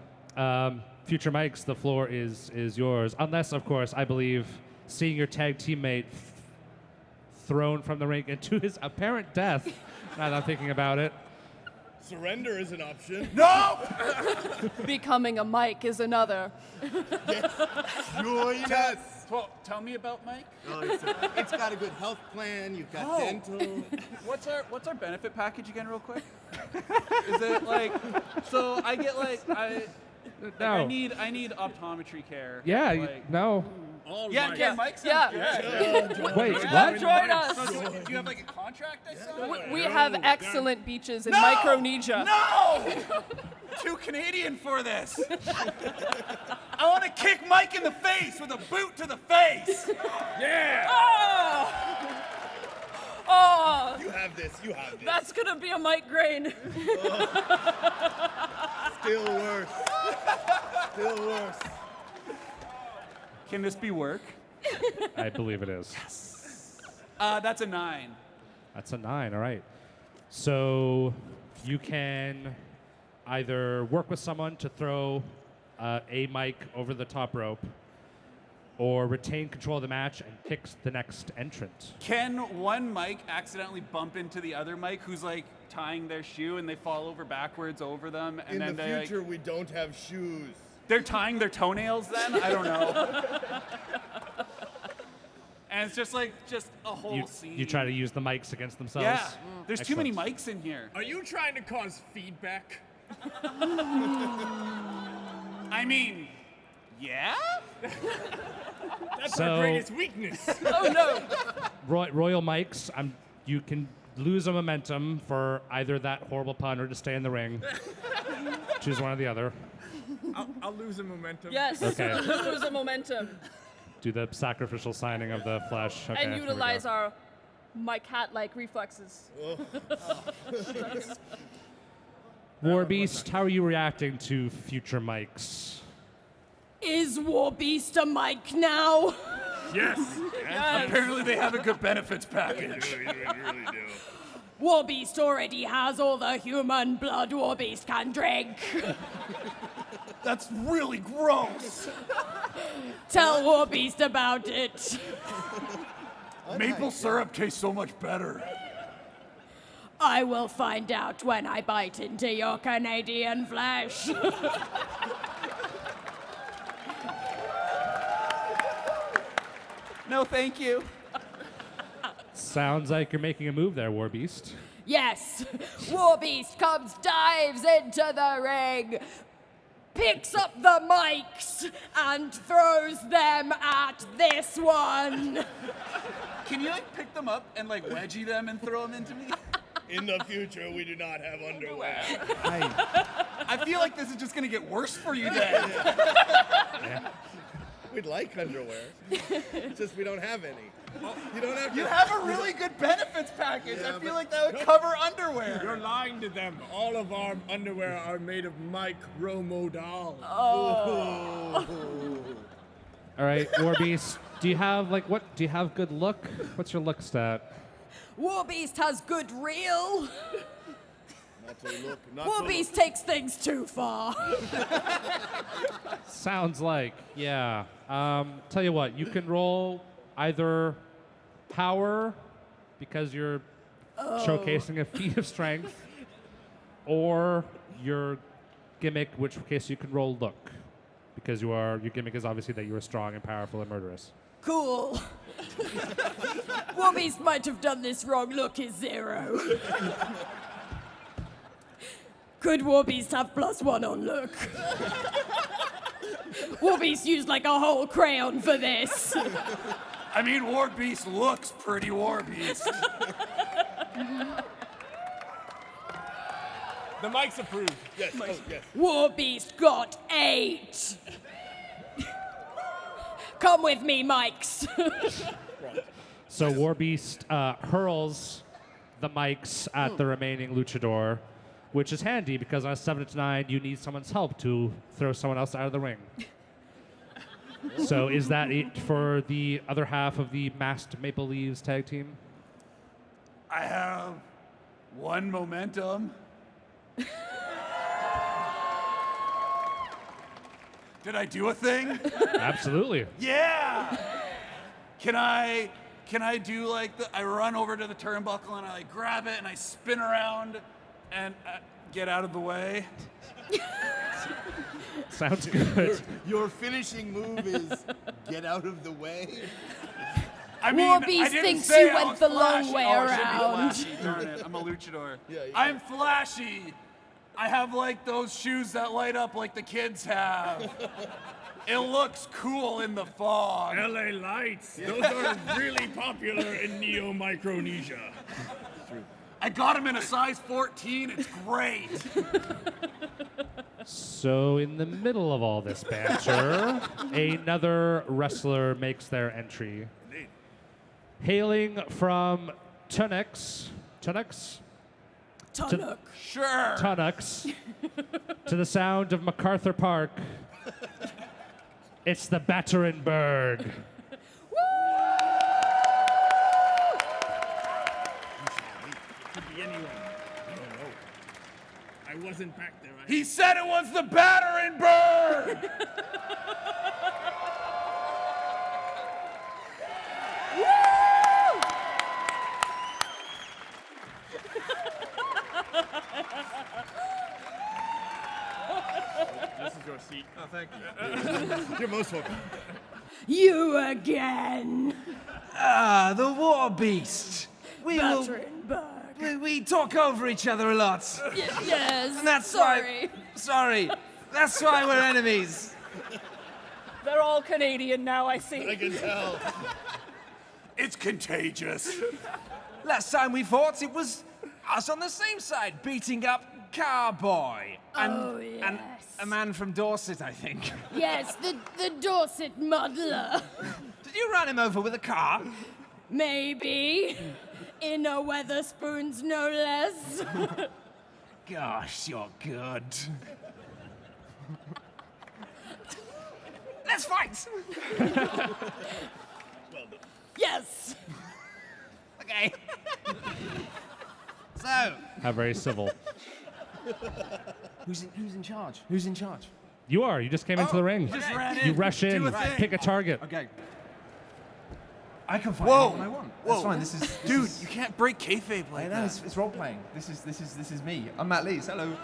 Future mics, the floor is yours. Unless, of course, I believe seeing your tag teammate thrown from the ring into his apparent death, now that I'm thinking about it. Surrender is an option. No! Becoming a mic is another. Join us. Well, tell me about Mike. Oh, it's got a good health plan. You've got dental. What's our benefit package again, real quick? Is it like so? I get I need optometry care. Yeah, like, no. Yeah, Mike's Yeah. Wait, Come what? join us. So do you have like a contract? I saw. We have excellent beaches in Micronesia. No! Too Canadian for this. I want to kick Mike in the face with a boot to the face. Yeah! Oh, You have this. You have this. that's gonna be a migraine. Still worse. Still worse. Can this be work? I believe it is. That's a 9. That's a 9, all right. So you can either work with someone to throw a mic over the top rope or retain control of the match and pick the next entrant. Can one mic accidentally bump into the other mic who's like tying their shoe and they fall over backwards over them and In then the they future, we don't have shoes. they're tying their toenails then? I don't know. And it's just a whole scene. You try to use the mics against themselves? Yeah. There's too many Excellent. mics in here. Are you trying to cause feedback? I mean, yeah? That's So- our greatest weakness. Oh no. Royal mics, you can lose a momentum for either that horrible pun or to stay in the ring. Choose one or the other. I'll lose a momentum. Yes. Okay. Lose a momentum Do the sacrificial signing of the flesh. Okay, and here we utilize go. our my cat-like reflexes. Warbeast, how are you reacting to future mics? Is Warbeast a mic now? Yes. Apparently they have a good benefits package. We really do. Warbeast already has all the human blood Warbeast can drink. That's really gross. Tell Warbeast about it. Maple syrup tastes so much better. I will find out when I bite into your Canadian flesh. No, thank you. Sounds like you're making a move there, Warbeast. Yes, Warbeast comes, dives into the ring, picks up the mics, and throws them at this one. Can you like pick them up and like wedgie them and throw them into me? In the future, we do not have underwear. I feel like this is just gonna get worse for you then. We'd like underwear. It's just we don't have any. You don't have. You have a really good benefits package. I feel like that would cover underwear. You're lying to them. All of our underwear are made of micromodal. All right, Warbeast, do you have do you have good look? What's your look stat? Warbeast has good reel. Not to look. Not to Warbeast takes things too far. Sounds like, yeah. Tell you what, you can roll either power, because you're showcasing a feat of strength, or your gimmick, which case you can roll look, because your gimmick is obviously that you are strong and powerful and murderous. Cool. Warbeast might have done this wrong. Look, is 0. Could Warbeast have +1 on look? Warbeast used like a whole crayon for this. I mean, Warbeast looks pretty Warbeast. The mics approve. Yes, oh, yes. Warbeast got 8. Come with me, Mikes. So Warbeast hurls the mics at the remaining luchador, which is handy because on a 7-9 you need someone's help to throw someone else out of the ring. So is that it for the other half of the masked Maple Leaves tag team? I have 1 momentum. Did I do a thing? Absolutely. Yeah! Can I do like I run over to the turnbuckle and I like grab it and I spin around and get out of the way? Sounds good. Your finishing move is get out of the way. I mean, I Warbeast didn't thinks say you I went was the flashy. long way Oh, I should be around. flashy. Darn it, I'm a luchador. Yeah. I'm flashy. I have like those shoes that light up like the kids have. It looks cool in the fog. LA lights. Those are really popular in Neo-Micronesia. I got them in a size 14. It's great. So in the middle of all this banter, another wrestler makes their entry. Hailing from Tunnux, Sure. Tunnux, to the sound of MacArthur Park, it's the Batterenberg. Could be anyone. I don't know. I wasn't back there. He said it was the Batterenberg. This is your seat. Oh, thank you. You're most welcome. You again. Ah, the war beast. Batterenberg. We talk over each other a lot. Yes. And that's sorry. Sorry. That's why we're enemies. They're all Canadian now, I see. I can tell. It's contagious. Last time we fought, it was us on the same side, beating up Carboy. And, Oh, yes. and a man from Dorset, I think. Yes, the Dorset muddler. Did you run him over with a car? Maybe. In a Weatherspoons, no less. Gosh, you're good. Let's fight! Yes. Okay. So, How very civil. who's in charge? Who's in charge? You are. You just came into the ring. Just ran in. You rush in, Do a thing. pick a target. Okay. I can fight Whoa. anyone I want. Whoa. That's fine. This Dude, is, you can't break kayfabe I like know, that. it's role playing. This is me. I'm Matt Lees. Hello.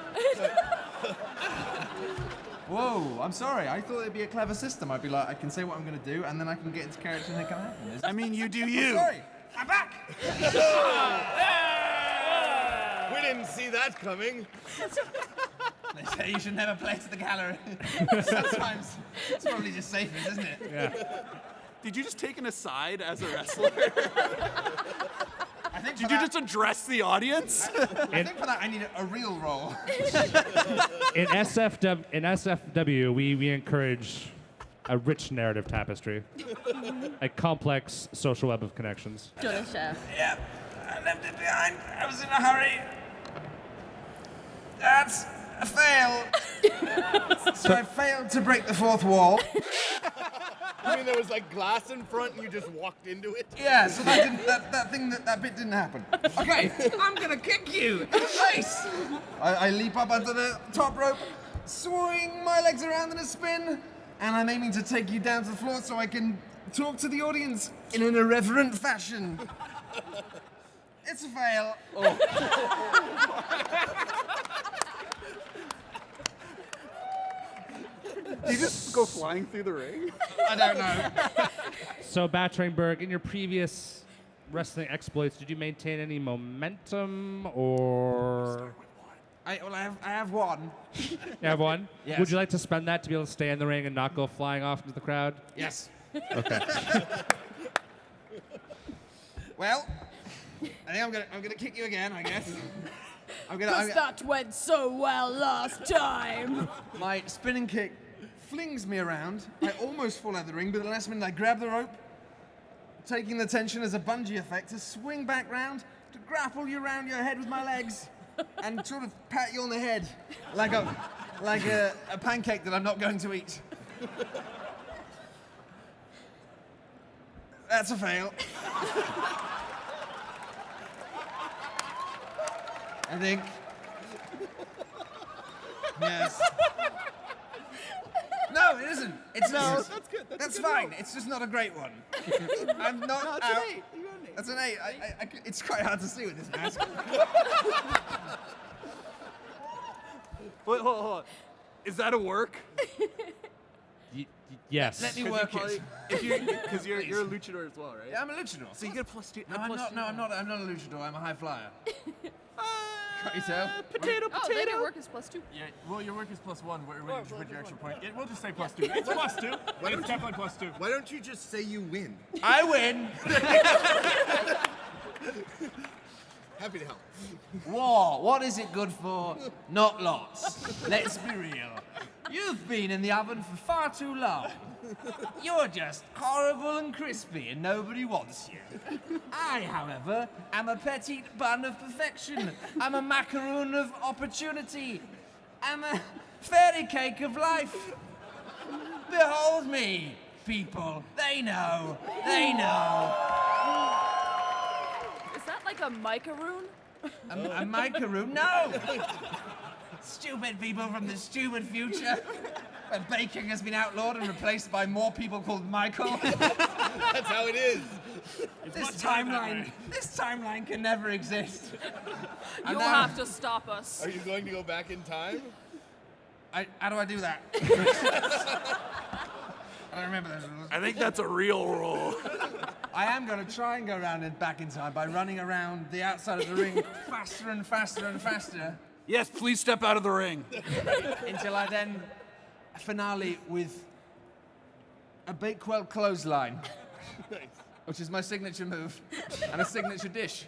Whoa, I'm sorry. I thought it'd be a clever system. I'd be like, I can say what I'm gonna do, and then I can get into character and it can happen. I mean, you do you. Sorry, I'm back. We didn't see that coming. They say you should never play to the gallery. Sometimes it's probably just safer, isn't it? Yeah. Did you just take an aside as a wrestler? I think Did you just address the audience? I think for that I need a real role. In SFW, we encourage a rich narrative tapestry, a complex social web of connections. Delicious. Yeah, I left it behind. I was in a hurry. That's a fail. So I failed to break the fourth wall. I mean, there was like glass in front and you just walked into it? Yeah, so that bit didn't happen. Okay, I'm gonna kick you in the face. I leap up onto the top rope, swing my legs around in a spin, and I'm aiming to take you down to the floor so I can talk to the audience in an irreverent fashion. It's a fail. Do you just go flying through the ring? I don't know. So, Batteringberg, in your previous wrestling exploits, did you maintain any momentum, or? I have one. You have one? Yes. Would you like to spend that to be able to stay in the ring and not go flying off into the crowd? Yes. Okay. Well, I think I'm gonna kick you again, I guess. Because that went so well last time. My spinning kick flings me around. I almost fall out of the ring, but at the last minute I grab the rope, taking the tension as a bungee effect to swing back round, to grapple you around your head with my legs, and sort of pat you on the head like a pancake that I'm not going to eat. That's a fail. I think. Yes. No, it isn't. It's not. That's good. That's fine. It's just not a great one. I'm not No, it's out. an 8. You got an 8. That's an 8. It's quite hard to see with this mask. Wait, hold on. Is that a work? Yes. Let me work it. Because you're a luchador as well, right? Yeah, I'm a luchador. So you get a +2. No, I'm not a luchador. I'm a high flyer. Can't you tell? Potato, Oh, then your work is +2. Yeah, well, your work is +1. Where did you put your extra point? Yeah, we'll just say +2. It's +2. It's definitely +2. Why don't you just say you win? I win. Happy to help. War. What is it good for? Not lots. Let's be real. You've been in the oven for far too long. You're just horrible and crispy and nobody wants you. I, however, am a petite bun of perfection. I'm a macaroon of opportunity. I'm a fairy cake of life. Behold me, people. They know. They know. Is that like a micaroon? A macaroon? No! Stupid people from the stupid future, where baking has been outlawed and replaced by more people called Michael. That's how it is. This timeline can never exist. You'll have to stop us. Are you going to go back in time? How do I do that? I don't remember those rules. I think that's a real rule. I am going to try and go around and back in time by running around the outside of the ring faster and faster and faster. Yes, please step out of the ring. Until I then finale with a Bakewell clothesline, which is my signature move and a signature dish,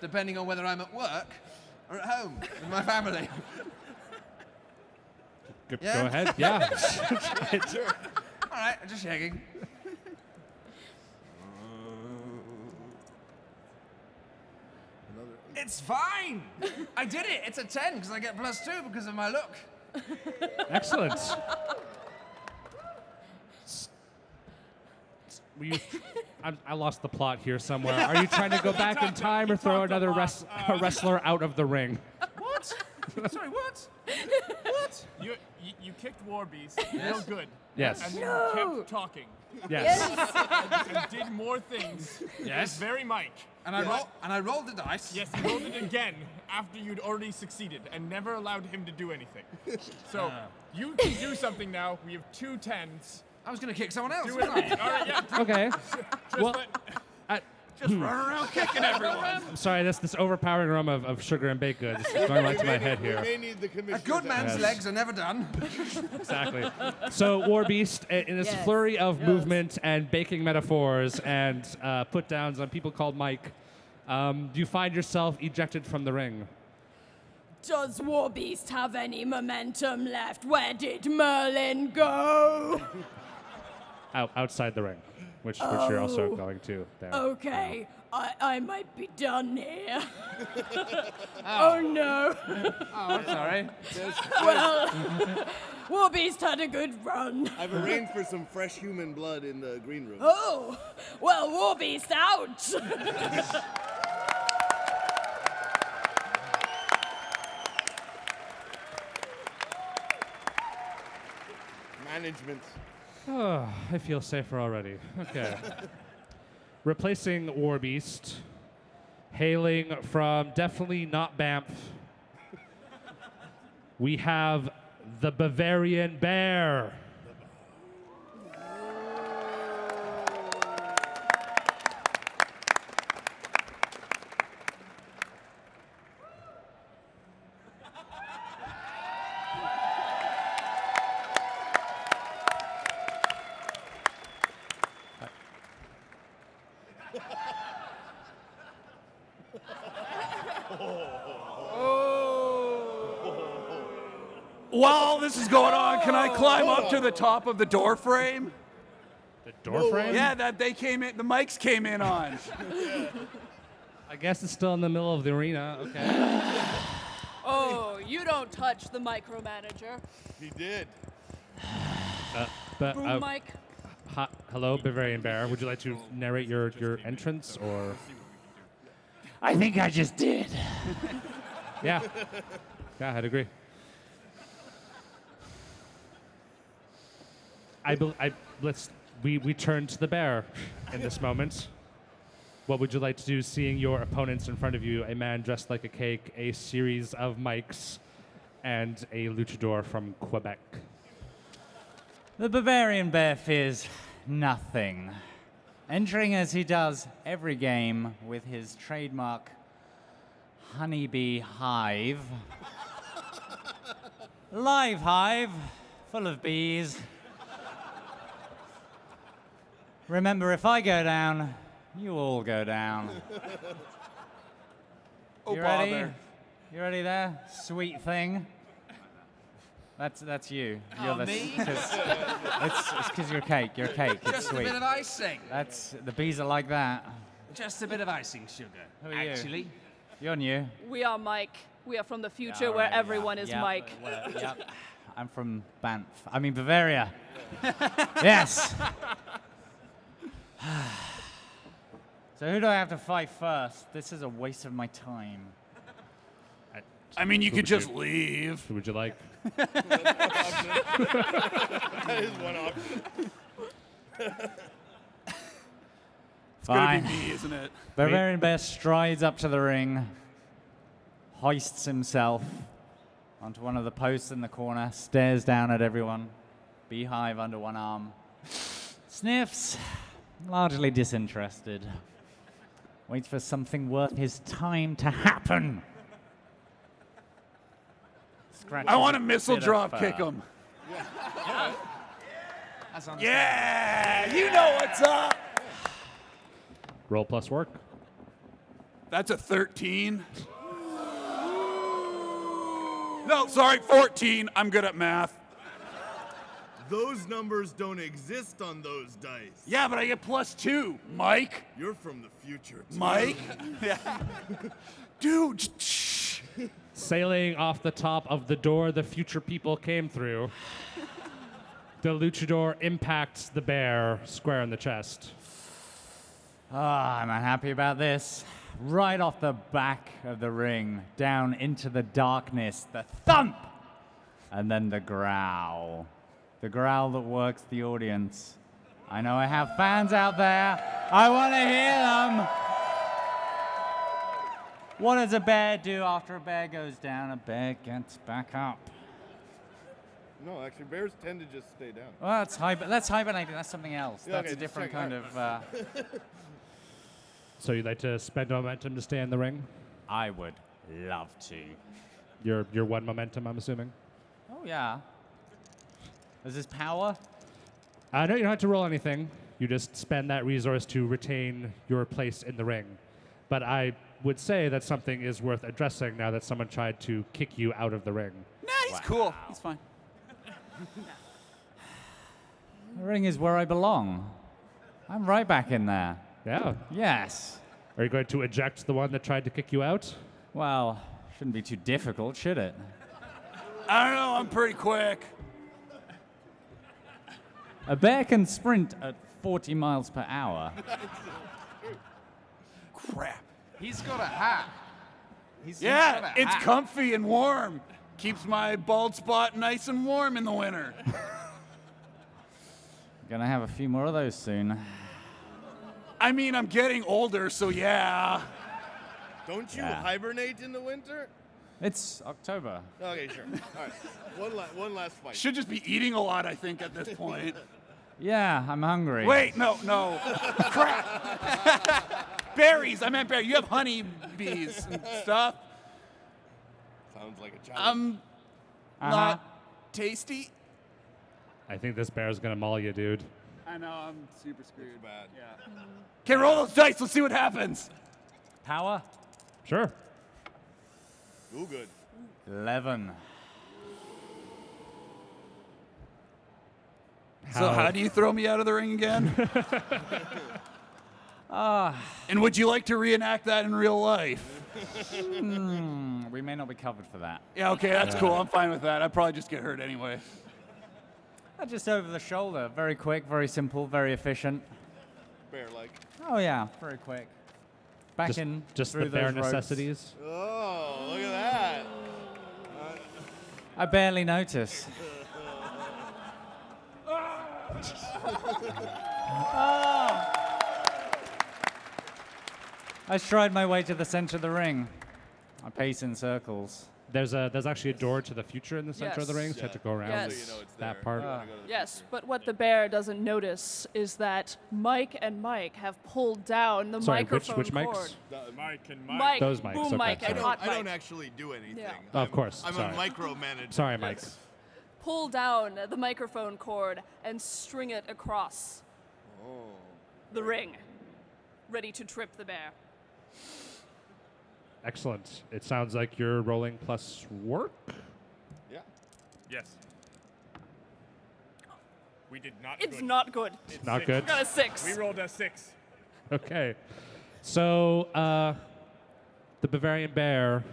depending on whether I'm at work or at home with my family. Go Yeah? ahead. Yeah. Sure. All right, I'm just checking. It's fine. I did it. It's a 10 because I get +2 because of my look. Excellent. I lost the plot here somewhere. Are you trying to go back in time or throw another wrestler out of the ring? What? Sorry, what? What? You kicked War Beast real good. Yes. And then you kept talking. Yes. And did more things. Yes. It's very Mike. And I rolled the dice. Yes, you rolled it again after you'd already succeeded and never allowed him to do anything. So you can do something now. We have 2 10s. I was going to kick someone else. Do it. All right, yeah. Okay. Well, Just run around kicking everyone. I'm sorry, this overpowering aroma of sugar and baked goods is going right to my head We here. may need the commissioner. A good man's Yes. legs are never done. Exactly. So, War Beast, in this Yes. flurry of movement and baking metaphors and put downs on people called Mike, do you find yourself ejected from the ring? Does Warbeast have any momentum left? Where did Merlin go? Outside the ring, which you're also going to there. Okay, I might be done here. Oh no. Oh, I'm sorry. Well, Warbeast had a good run. I've arranged for some fresh human blood in the green room. Oh, well, Warbeast out. Management. Oh, I feel safer already. Okay. Replacing Warbeast, hailing from definitely not Banff, we have the Bavarian Bear. while this is going on, can I climb up to the top of the door frame? The door frame? Yeah, that they came in. The mics came in on. I guess it's still in the middle of the arena. Okay. Oh, you don't touch the micromanager. He did. Boom mic. Hello, Bavarian Bear. Would you like to narrate your entrance, or? I think I just did. Yeah. Yeah, I'd agree. We turn to the bear in this moment. What would you like to do, seeing your opponents in front of you, a man dressed like a cake, a series of mics, and a luchador from Quebec? The Bavarian Bear fears nothing. Entering as he does every game with his trademark honeybee hive. Live hive, full of bees. Remember, if I go down, you all go down. Oh, You ready? bother. You ready there? Sweet thing. That's you. You're me? It's because you're cake. You're cake. It's Just sweet. a bit of icing. That's the bees are like that. Just a bit of icing sugar. Who are you? Actually. You're new. We are Mike. We are from the future Yeah, where right, everyone yeah, is yeah, Mike. Yep. I'm from Banff. I mean Bavaria. Yes. So who do I have to fight first? This is a waste of my time. I mean, you could just leave. Who would you like? That is one option. It's gonna Fine. be me, isn't it? Bavarian Bear strides up to the ring, hoists himself onto one of the posts in the corner, stares down at everyone, beehive under one arm, sniffs, largely disinterested, waits for something worth his time to happen. I want to a missile bit of drop fur. kick him. That's Yeah, you know what's up. Roll plus work. That's a 13. No, sorry, 14. I'm good at math. Those numbers don't exist on those dice. Yeah, but I get +2. Mike? You're from the future, too. Mike? Yeah. Dude, shh. Sailing off the top of the door the future people came through, the luchador impacts the bear square in the chest. Ah, I'm unhappy about this. Right off the back of the ring, down into the darkness, the thump, and then the growl. The growl that works the audience. I know I have fans out there. I want to hear them. What does a bear do after a bear goes down? A bear gets back up. No, actually, bears tend to just stay down. Well, that's hibernating. That's something else. Yeah, That's okay, a different just kind check. of... So you'd like to spend momentum to stay in the ring? I would love to. Your one momentum, I'm assuming? Oh, yeah. Is this power? No, you don't have to roll anything. You just spend that resource to retain your place in the ring. But I would say that something is worth addressing now that someone tried to kick you out of the ring. Nah, he's cool. He's fine. The ring is where I belong. I'm right back in there. Yeah. Yes. Are you going to eject the one that tried to kick you out? Well, shouldn't be too difficult, should it? I don't know, I'm pretty quick. A bear can sprint at 40 miles per hour. Crap. He's got a hat. He's got Yeah, a it's hat. comfy and warm. Keeps my bald spot nice and warm in the winter. Gonna have a few more of those soon. I mean, I'm getting older, so yeah. Don't you Yeah. hibernate in the winter? It's October. Okay, sure. All right. One last fight. Should just be eating a lot, I think, at this point. Yeah, I'm hungry. Wait, no. Crap. Berries, I meant berries. You have honey bees and stuff. Sounds like a challenge. Not tasty. I think this bear's gonna maul you, dude. I know, I'm super screwed. Bad. Yeah. Okay, roll those dice. Let's see what happens. Power? Sure. Ooh, good. 11. So how do you throw me out of the ring again? And would you like to reenact that in real life? We may not be covered for that. Yeah, okay, that's cool. I'm fine with that. I'd probably just get hurt anyway. Just over the shoulder. Very quick, very simple, very efficient. Bear-like. Oh, yeah, very quick. Back Just- in just through the bare those ropes. necessities. Oh, look at that. I barely notice. I stride my way to the center of the ring. I pace in circles. There's actually a door to the future in the center of the Yes. ring, so you have to go around Yes. So you know it's that there. part. Yes, but what the bear doesn't notice is that Mike and Mike have pulled down the Sorry, microphone which mics? cord. Mike and Mike. Mike, Those mics, boom okay, Mike, sorry. and hot I Mike. don't actually do anything. Yeah. Oh, of course, I'm sorry. a micromanager. Sorry, Mike. Pull down the microphone cord and string it across the ring, ready to trip the bear. Excellent. It sounds like you're rolling plus work. Yeah. Yes. We did not. It's good. not good. It's Not six. good? We got a 6. We rolled a 6. Okay. So the Bavarian bear,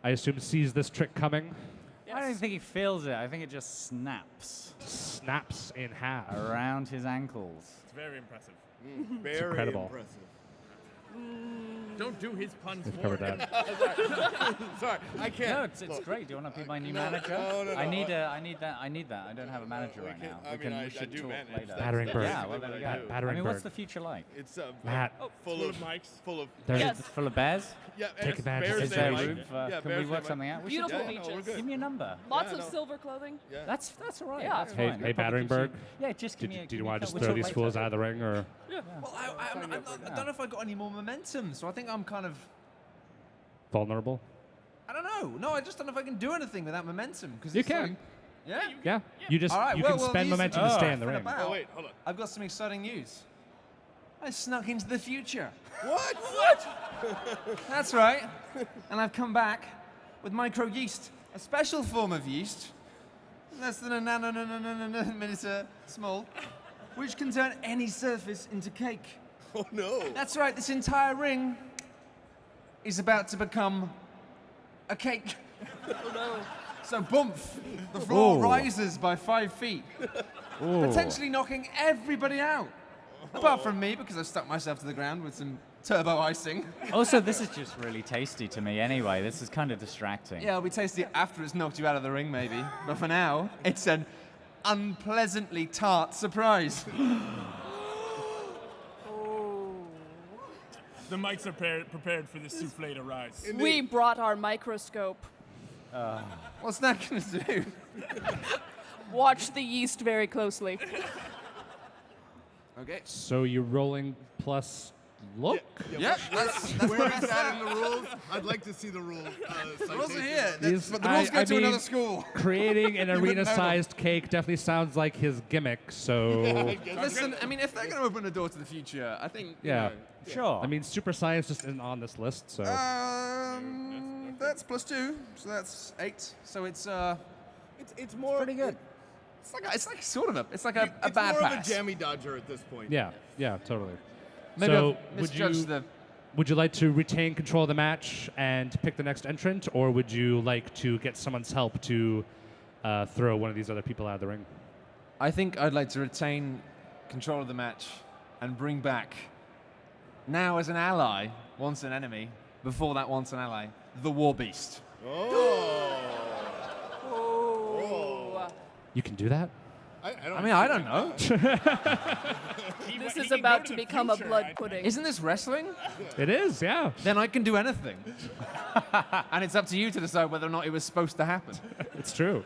I assume, sees this trick coming. I don't think he feels it. I think it just snaps Snaps in half. around his ankles. It's very impressive. Very incredible. impressive. Don't do his puns We've for covered him. that. Sorry, I can't. No, it's great. Do you want to be my new manager? No. I need that. I don't have a manager right now. I we should do talk manage. later. Battering bird. Yeah, well, there we go. Battering I mean, what's bird. the future like? It's Matt. full of mics. Full of. There's Yes. Full of bears? Yeah, Take advantage of bears Is Say there they room like. for? Yeah, Can bears we they work like. something out? We should Beautiful do it. beaches. we're good. Give me a number. Lots Yeah, of no. silver clothing. Yeah. That's all right. Yeah. That's Hey, fine. hey, Battering Bird. Yeah, just give me a. Do give you me want a to just couple throw of these later. fools out of the ring, or? Well, I don't know if I got any more momentum, so I think I'm kind of. Vulnerable? I don't know. No, I just don't know if I can do anything without momentum. Cause You it's can. like- yeah. Yeah. You just All right, you well, can well, spend these- momentum to stay in the faffing ring. about. Oh, wait, hold on. I've got some exciting news. I snuck into the future. What? That's right. And I've come back with micro yeast, a special form of yeast, less than a nanometer small, which can turn any surface into cake. Oh no. That's right, this entire ring is about to become a cake. Oh no. So bump, the floor Ooh. rises by 5 feet, Ooh. potentially knocking everybody out. Apart from me, because I've stuck myself to the ground with some turbo icing. Also, this is just really tasty to me anyway. This is kind of distracting. Yeah, it'll be tasty after it's knocked you out of the ring, maybe. But for now, it's an unpleasantly tart surprise. The mics are prepared for the souffle to rise. We brought our microscope. What's that going to do? Watch the yeast very closely. Okay. So you're rolling plus look? Yep, that's Where what I is said. that in the rules? I'd like to see the rule. The rules are citation. here. These- But the rules go I to mean, another school. Creating an You wouldn't know arena-sized cake definitely sounds like his gimmick. So Listen, I mean, if they're going to open a door to the future, I think, you yeah, know, Sure. I mean, super science just isn't on this list. So that's +2, so that's 8. So it's It's more pretty good. it's like sort of it's like a It's bad more pass. of a jammy dodger at this point. yeah, totally. Maybe so I've misjudged the. would you like to retain control of the match and pick the next entrant, or would you like to get someone's help to throw one of these other people out of the ring? I think I'd like to retain control of the match and bring back, now as an ally, once an enemy, before that once an ally, the War Beast. Oh. You can do that? I don't know. This is about to become a blood pudding. Isn't this wrestling? It is, yeah. Then I can do anything. And it's up to you to decide whether or not it was supposed to happen. It's true.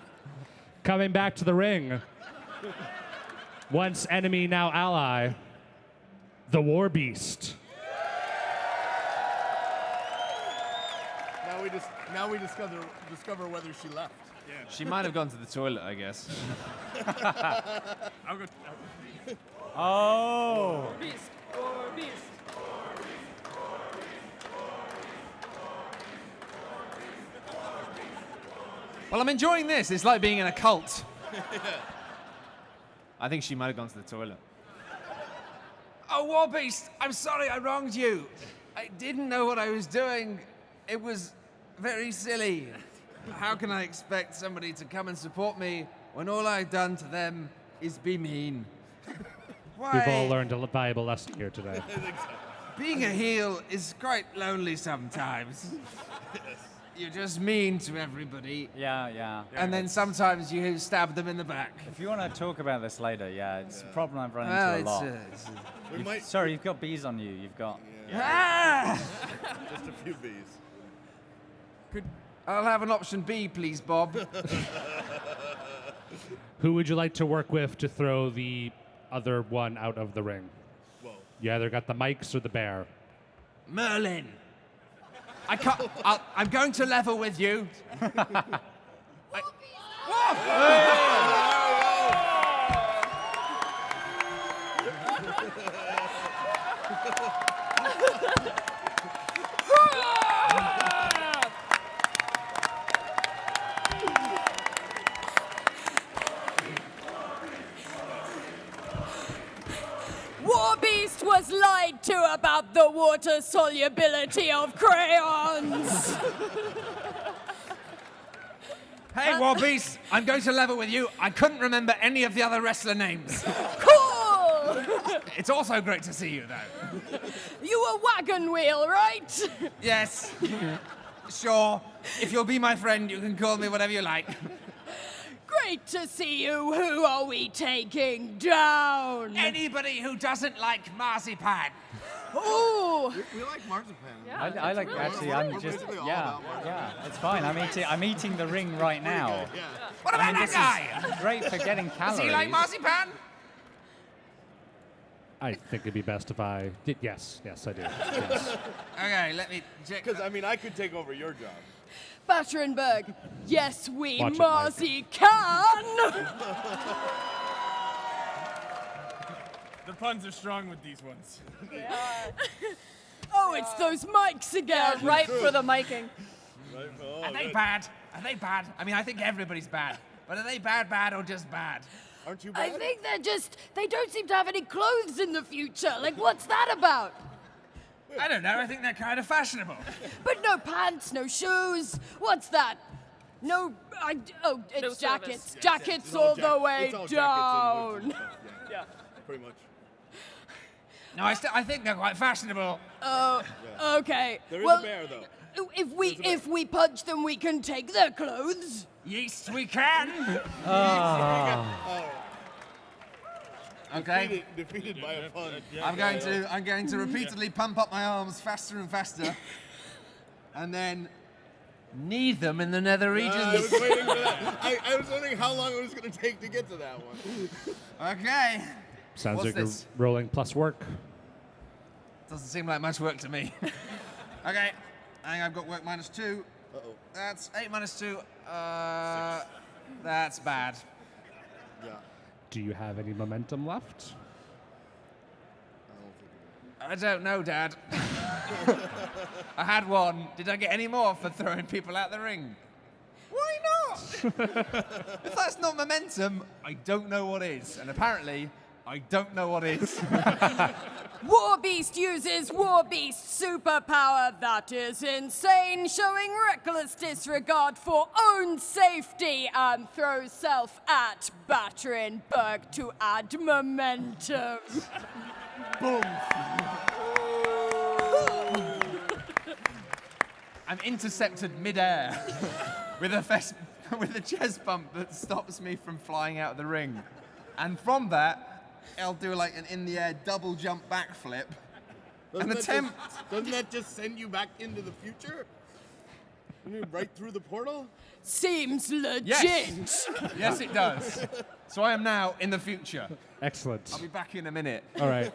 Coming back to the ring. Once enemy, now ally. The War Beast. Now we discover whether she left. She might have gone to the toilet, I guess. I'll go. Oh. Beast. War beast. Well, I'm enjoying this. It's like being in a cult. I think she might have gone to the toilet. Oh, Warbeast, I'm sorry I wronged you. I didn't know what I was doing. It was very silly. How can I expect somebody to come and support me when all I've done to them is be mean? Why? We've all learned a valuable lesson here today. Being a heel is quite lonely sometimes. You're just mean to everybody. Yeah. And then sometimes you stab them in the back. If you want to talk about this later, it's a problem I've run Well, into a lot. Sorry, you've got bees on you. You've got. Ah! Just a few bees. I'll have an option B, please, Bob. Who would you like to work with to throw the other one out of the ring? Whoa. You either got the mics or the bear. Merlin. I can't. I'm going to level with you. Warbeast was lied to about the water solubility of crayons. Hey, Warbeast, I'm going to level with you. I couldn't remember any of the other wrestler names. Cool! It's also great to see you, though. You a wagon wheel, right? Yes. Sure. If you'll be my friend, you can call me whatever you like. Great to see you. Who are we taking down? Anybody who doesn't like marzipan. Ooh. We like marzipan. I like actually. I'm just It's fine. I'm eating the ring right now. What about that guy? This is great for getting calories. Does he like marzipan? I think it'd be best if I did. Yes, I do. Yes. Okay, let me check. Because, I mean, I could take over your job. Batterenberg. Yes, we Watch it, Marzi can. The puns are strong with these ones. Oh, it's those mics again. Right for the miking. Right? Oh, Are they good. bad? Are they bad? I mean, I think everybody's bad. But are they bad, or just bad? Aren't you I bad? think they don't seem to have any clothes in the future. Like, what's that about? I don't know. I think they're kind of fashionable. But no pants, no shoes. What's that? No, it's No jackets. service. Jackets It's all all the way it's all jackets down. and hoods and stuff, yeah. Pretty much. No, I think they're quite fashionable. Okay. There is well, a bear, though. if we punch them, we can take their clothes. Yeast, we can. Okay. Defeated by a pun. I'm going to repeatedly pump up my arms faster and faster, and then knee them in the nether regions. I was waiting for that. I was wondering how long it was going to take to get to that one. Okay. Sounds What's like this? you're rolling plus work. Doesn't seem like much work to me. Okay. I think I've got work -2. Uh-oh. That's 8 -2. That's bad. Yeah. Do you have any momentum left? I don't know, Dad. I had one. Did I get any more for throwing people out the ring? Why not? If that's not momentum, I don't know what is. And apparently, I don't know what is. Warbeast uses Warbeast superpower. That is insane, showing reckless disregard for own safety and throws self at Batterenberg to add momentum. Boom. I'm intercepted mid-air with a chest bump that stops me from flying out of the ring. And from that, I'll do like an in-the-air double jump backflip. Doesn't that just send you back into the future? Right through the portal? Seems legit. Yes. Yes, it does. So I am now in the future. Excellent. I'll be back in a minute. All right.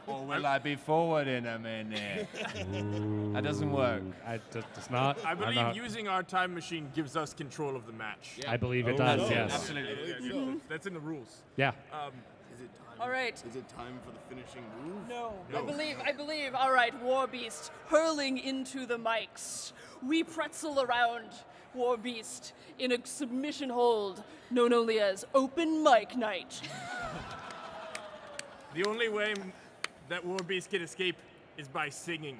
Or will I be forward in a minute? That doesn't work. Does not. I I'm believe not- using our time machine gives us control of the match. I believe it does. Yes. Absolutely. That's in the rules. Yeah. Is it time All right. Is it time for the finishing move? No. I believe. All right, Warbeast hurling into the mics. We pretzel around Warbeast in a submission hold known only as Open Mic Night. The only way that Warbeast can escape is by singing.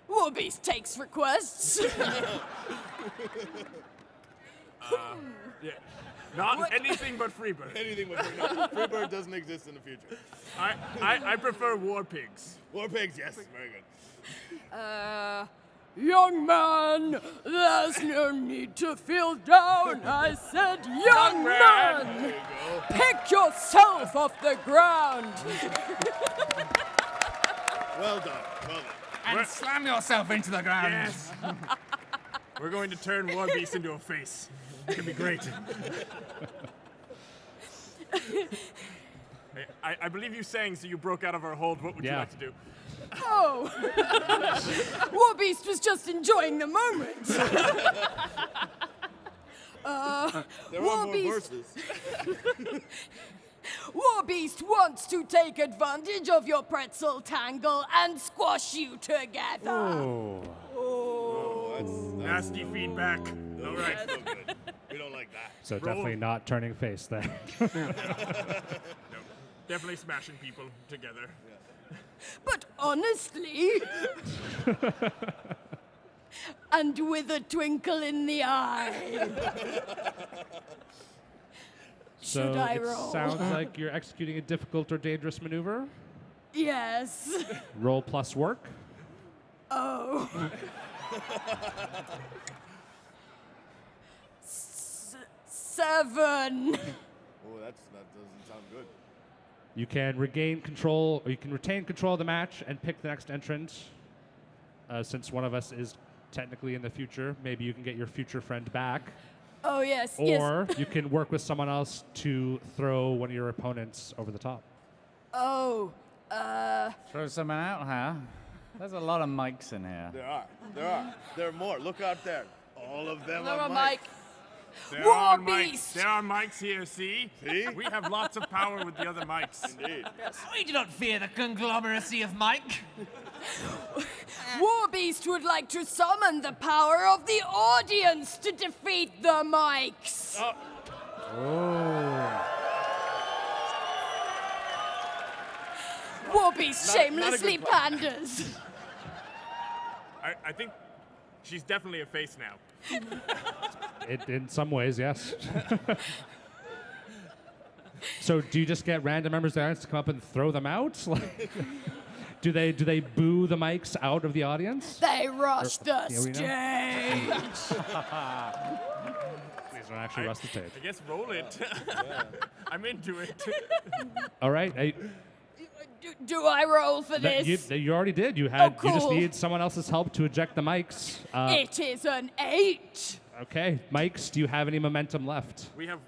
Warbeast takes requests. Yeah. Not anything but Freebird. Anything but Freebird. No, Freebird doesn't exist in the future. I prefer War Pigs. War Pigs, yes, very good. Young man, there's no need to feel down. I said, young man, pick yourself off the ground. Well done. And slam yourself into the ground. Yes. We're going to turn Warbeast into a face. It's going to be great. I believe you sang, so you broke out of our hold. What would you like to do? Oh, Warbeast was just enjoying the moment. There are more verses. Warbeast wants to take advantage of your pretzel tangle and squash you together. That's Nasty feedback. All right. so good. We don't like that. So definitely not turning face then. No. Definitely smashing people together. But honestly, and with a twinkle in the eye. So Should I it roll? sounds like you're executing a difficult or dangerous maneuver. Yes. Roll plus work. Oh. 7. Oh, that doesn't sound good. You can regain control, or you can retain control of the match and pick the next entrant. Since one of us is technically in the future, maybe you can get your future friend back. Oh, yes. Or you can work with someone else to throw one of your opponents over the top. Oh, Throw someone out, huh? There's a lot of mics in here. There are. There are more. Look out there. All of them Hello, are Mike. There are Warbeast! mics. There are mics here, see? See? We have lots of power with the other mics. Indeed. We do not fear the conglomeracy of Mike. Warbeast would like to summon the power of the audience to defeat the mics. Warbeast shamelessly panders. I think she's definitely a face now. In some ways, yes. So do you just get random members of the audience to come up and throw them out? Like, do they boo the mics out of the audience? They rush the the arena? stage. Please don't actually rush the stage. I guess roll it. I'm into it. All right. Do I roll for this? You already did. You had. cool. You just needed someone else's help to eject the mics. It is an 8. Okay, mics. Do you have any momentum left? We have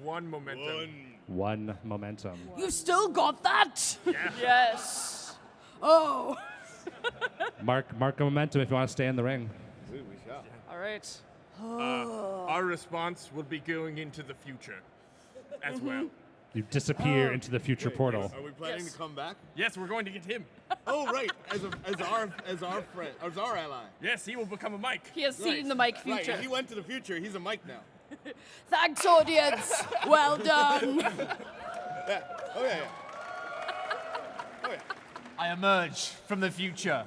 one momentum. One momentum. You still got that? Yes. Oh. Mark a momentum if you want to stay in the ring. We shall. All right. Our response will be going into the future as well. You disappear into the future portal. Are we planning to come back? Yes, we're going to get him. Oh, right. As our friend, as our ally. Yes, he will become a mic. He has seen the mic Right. future. He went to the future. He's a mic now. Thanks, audience. Well done. Yeah. Oh yeah. Oh yeah. I emerge from the future,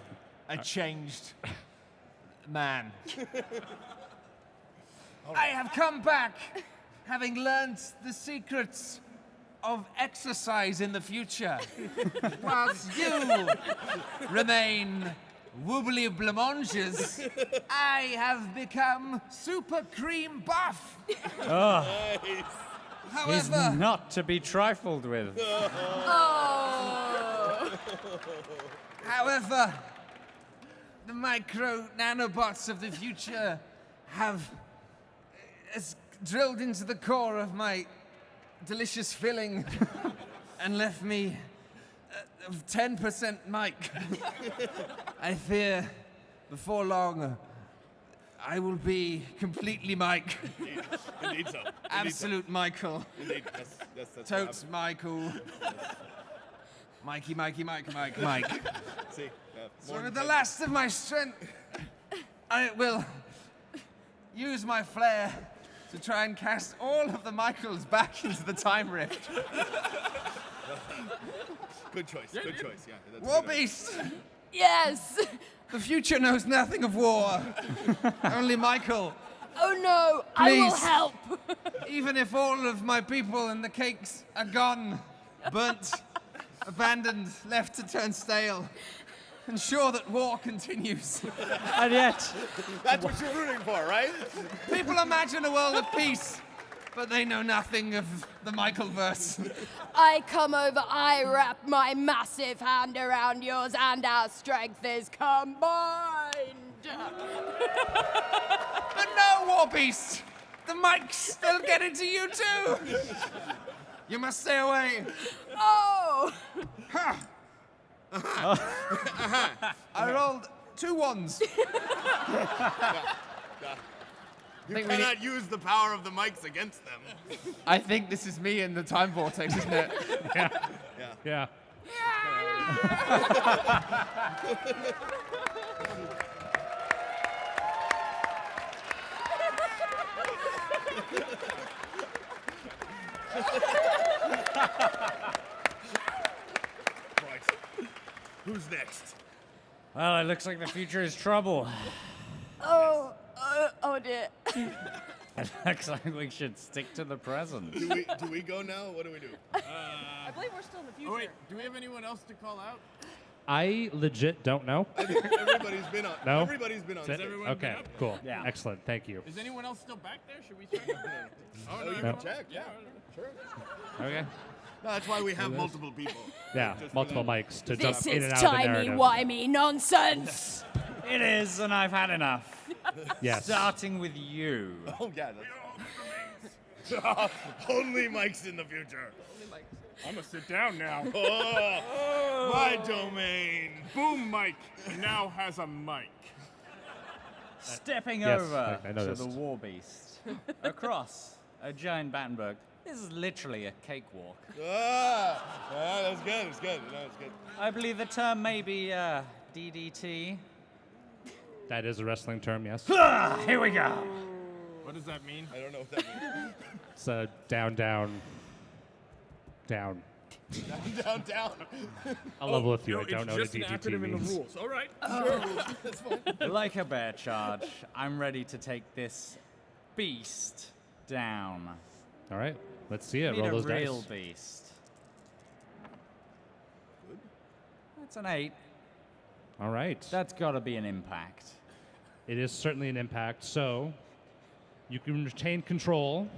a changed man. I have come back, having learned the secrets of exercise in the future, whilst you remain wobbly blancmanges. I have become super cream buff. Nice. He's However, not to be trifled with. However, the micro nanobots of the future have drilled into the core of my delicious filling and left me 10% mic. I fear before long I will be completely Mike. Indeed so. Absolute Michael. Indeed. Yes, that's Totes Michael. Mikey. See, So with the last of my strength, I will use my flair to try and cast all of the Michaels back into the time rift. Good choice. Yeah, that's War a good idea. Beast! Yes! The future knows nothing of war. Only Michael. Oh no, I will Please. help. Even if all of my people and the cakes are gone, burnt, abandoned, left to turn stale, ensure that war continues. And yet, That's what you're rooting for, right? People imagine a world of peace, but they know nothing of the Michaelverse. I come over, I wrap my massive hand around yours, and our strength is combined. But no, War Beast! The mics, they'll get into you too! You must stay away. Oh! I rolled 2 ones. You cannot use the power of the mics against them. I think this is me in the time vortex, isn't it? Yeah. Right. Who's next? well, it looks like the future is trouble. Oh dear. It looks like we should stick to the present. Do we go now? What do we do? I believe we're still in the future. Oh wait, do we have anyone else to call out? I legit don't know. I think everybody's been on. No? Everybody's been on. Is it- stage. everyone been Okay, up? cool. Yeah. Excellent. Thank you. Is anyone else still back there? Should we check? Oh, you No. can check. Yeah, sure. Okay. No, that's why we have multiple people. Yeah, Just for multiple that. mics to This jump in is and out of the timey-wimey narrative. nonsense. It is, and I've had enough. Yes. Starting with you. Oh yeah. Only mics in the future. I'm gonna sit down now. Oh, my domain. Boom mic now has a mic. Stepping Yes, over I to noticed. the War Beast. Across a giant Battenberg. This is literally a cakewalk. That's good. It's good. No, it's good. I believe the term may be DDT. That is a wrestling term, yes. Here we go. What does that mean? I don't know what that means. It's a down. down. I'll level with you. I No, don't know it's what just a an DDT acronym in the means. rules. All right. Like a bear charge, I'm ready to take this beast down. All right, let's see it. Need Roll a those real dice. beast. That's an 8. All right. That's got to be an impact. It is certainly an impact. So you can retain control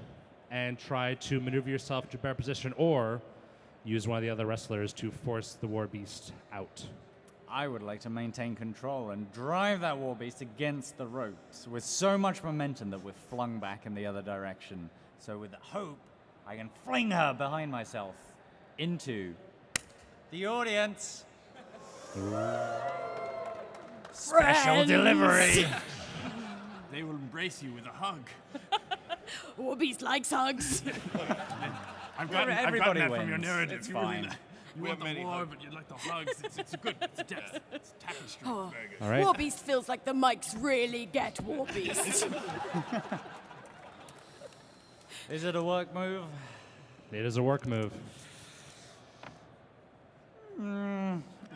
and try to maneuver yourself into a better position, or use one of the other wrestlers to force the war beast out. I would like to maintain control and drive that war beast against the ropes with so much momentum that we're flung back in the other direction. So with hope, I can fling her behind myself into the audience. Special Friends. delivery. They will embrace you with a hug. Warbeast likes hugs. I've gotten Everybody that from your wins. narrative. It's You fine. Really, you want the war, but you like the hugs. It's good. It's depth. It's tapestry. Oh. Very good. All right. Warbeast feels like the mics really get Warbeast. Is it a work move? It is a work move.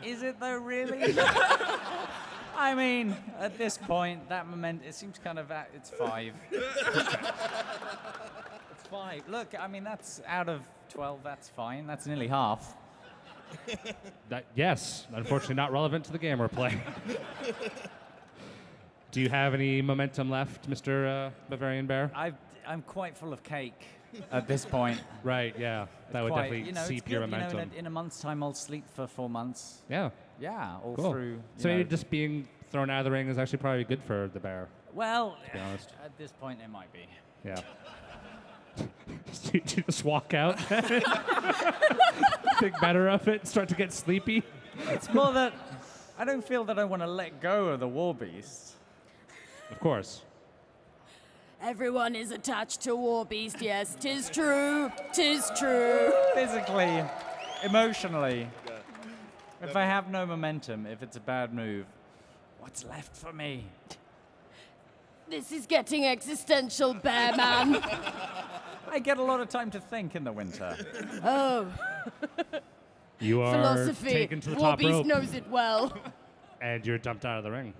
Is it though, really? I mean, at this point, that moment, it seems kind of, it's 5. It's 5. Look, I mean, that's out of 12, that's fine. That's nearly half. Yes, unfortunately not relevant to the game we're playing. Do you have any momentum left, Mr. Bavarian Bear? I'm quite full of cake at this point. Right, yeah. That would Quite, definitely you know, seep it's your good, momentum. You know, in a month's time, I'll sleep for 4 months. Yeah. Yeah, all Cool. through. So you maybe know. just being thrown out of the ring is actually probably good for the bear. Well, be honest. at this point, it might be. Yeah. Do you just walk out? Think better of it? Start to get sleepy? It's more that I don't feel that I want to let go of the war beast. Of course. Everyone is attached to Warbeast, yes. 'Tis true. 'Tis true. Physically, emotionally. If I have no momentum, if it's a bad move, what's left for me? This is getting existential, Bear Man. I get a lot of time to think in the winter. Oh. You are Philosophy. taken to the top Warbeast rope, knows it well. and you're dumped out of the ring.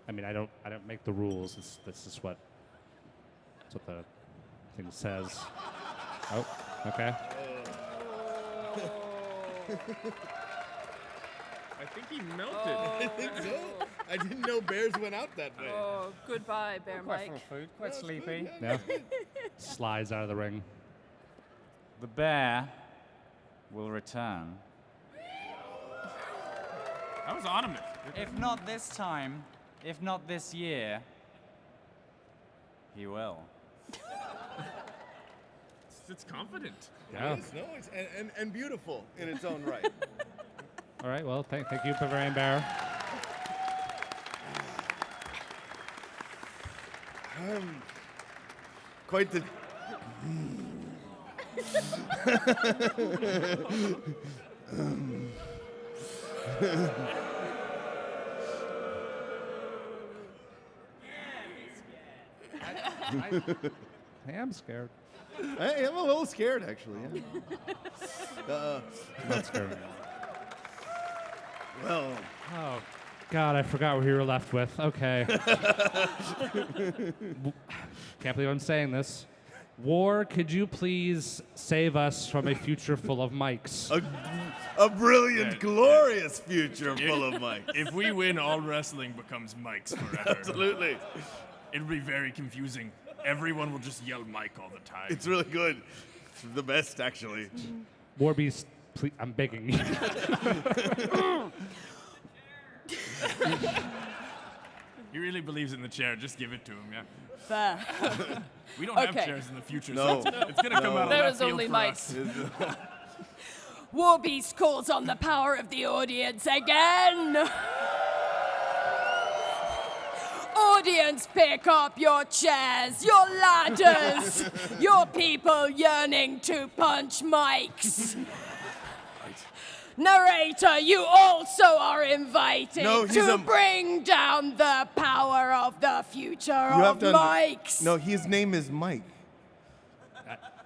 I mean, I don't make the rules. This is what the thing says. Oh, okay. I think he melted. I think so. I didn't know bears went out that way. Oh, goodbye, Bear Quite Mike. full food, quite sleepy. Yeah. Slides out of the ring. The bear will return. That was ornament. If not this time, if not this year, he will. It's confident. Yeah. Yes, no, it's, and beautiful in its own right. All right. Well, thank you, Bavarian Bear. Quite the. I am scared. I am a little scared, actually. Yeah. Not scared. Well. Oh, God, I forgot what we were left with. Okay. Can't believe I'm saying this. War, could you please save us from a future full of mics? A brilliant, glorious future full of mics. If we win, all wrestling becomes Mike's forever. Absolutely. It'll be very confusing. Everyone will just yell Mike all the time. It's really good. It's the best, actually. Warbeast, please, I'm begging you. He really believes in the chair. Just give it to him, yeah. Fair. We don't have Okay. chairs in the future, No. so it's going to come out of There left is field only for mics. us. Warbeast calls on the power of the audience again. Audience, pick up your chairs, your ladders, your people yearning to punch mics. Narrator, you also are invited No, he's to a- bring down the power of the future You of have to. mics. No, his name is Mike.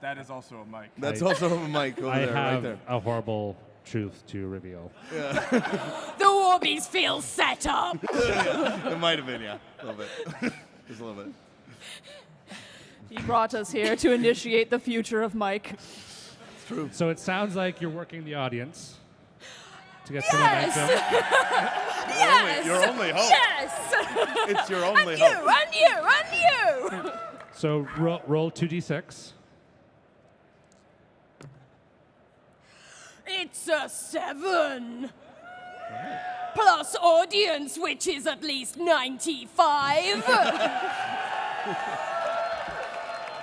That is also a mic. That's also a Mike over I there, right have there. a horrible truth to reveal. The Warbeast feel set up. It might have been, yeah. A little bit. Just a little bit. He brought us here to initiate the future of Mike. It's true. So it sounds like you're working the audience to get some Yes. momentum. Yes. Your only hope. Yes. It's your only and hope. you, and you, and you. So roll 2d6. It's a 7. Plus audience, which is at least 95.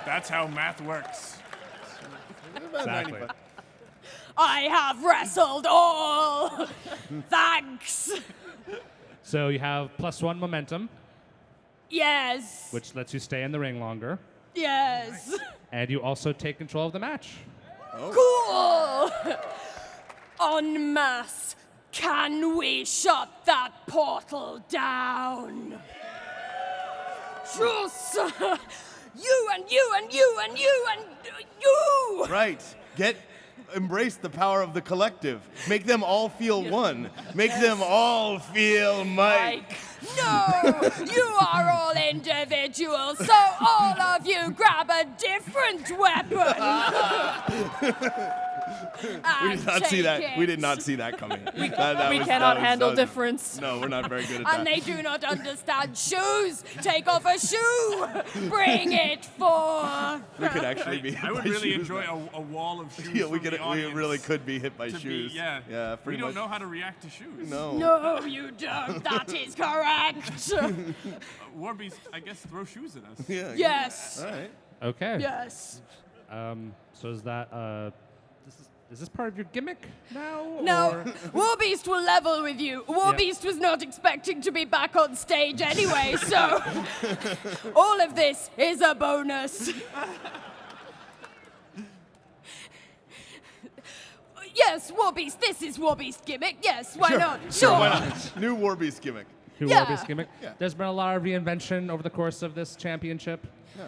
That's how math works. Exactly. I have wrestled all. Thanks. So you have +1 momentum, Yes. which lets you stay in the ring longer. Yes. And you also take control of the match. Cool. En masse, can we shut that portal down? Just you and you and you and you and you. Right. Embrace the power of the collective. Make them all feel one. Make them all feel Mike. No, you are all individuals, so all of you grab a different weapon. We did not see that. We did not see that coming. That We was- cannot that was- handle that was- difference. No, we're not very good at And that. they do not understand shoes. Take off a shoe. Bring it forth. We could actually be hit I would by really shoes. enjoy a wall of shoes. Yeah, we from could. the We audience really could be hit by to shoes. Be, yeah. Yeah, We pretty don't much. know how to react to shoes. No. No, you don't. That is correct. Warbeast, I guess, throw shoes at us. Yeah. Yes. All right. Okay. Yes. So is that Is this part of your gimmick now? No, or- Warbeast will level with you. Warbeast was not expecting to be back on stage anyway, so all of this is a bonus. Yes, Warbeast, this is Warbeast gimmick. Yes, why not? Sure. Why not? New Warbeast gimmick. New Yeah. Warbeast gimmick. Yeah. There's been a lot of reinvention over the course of this championship. Yeah.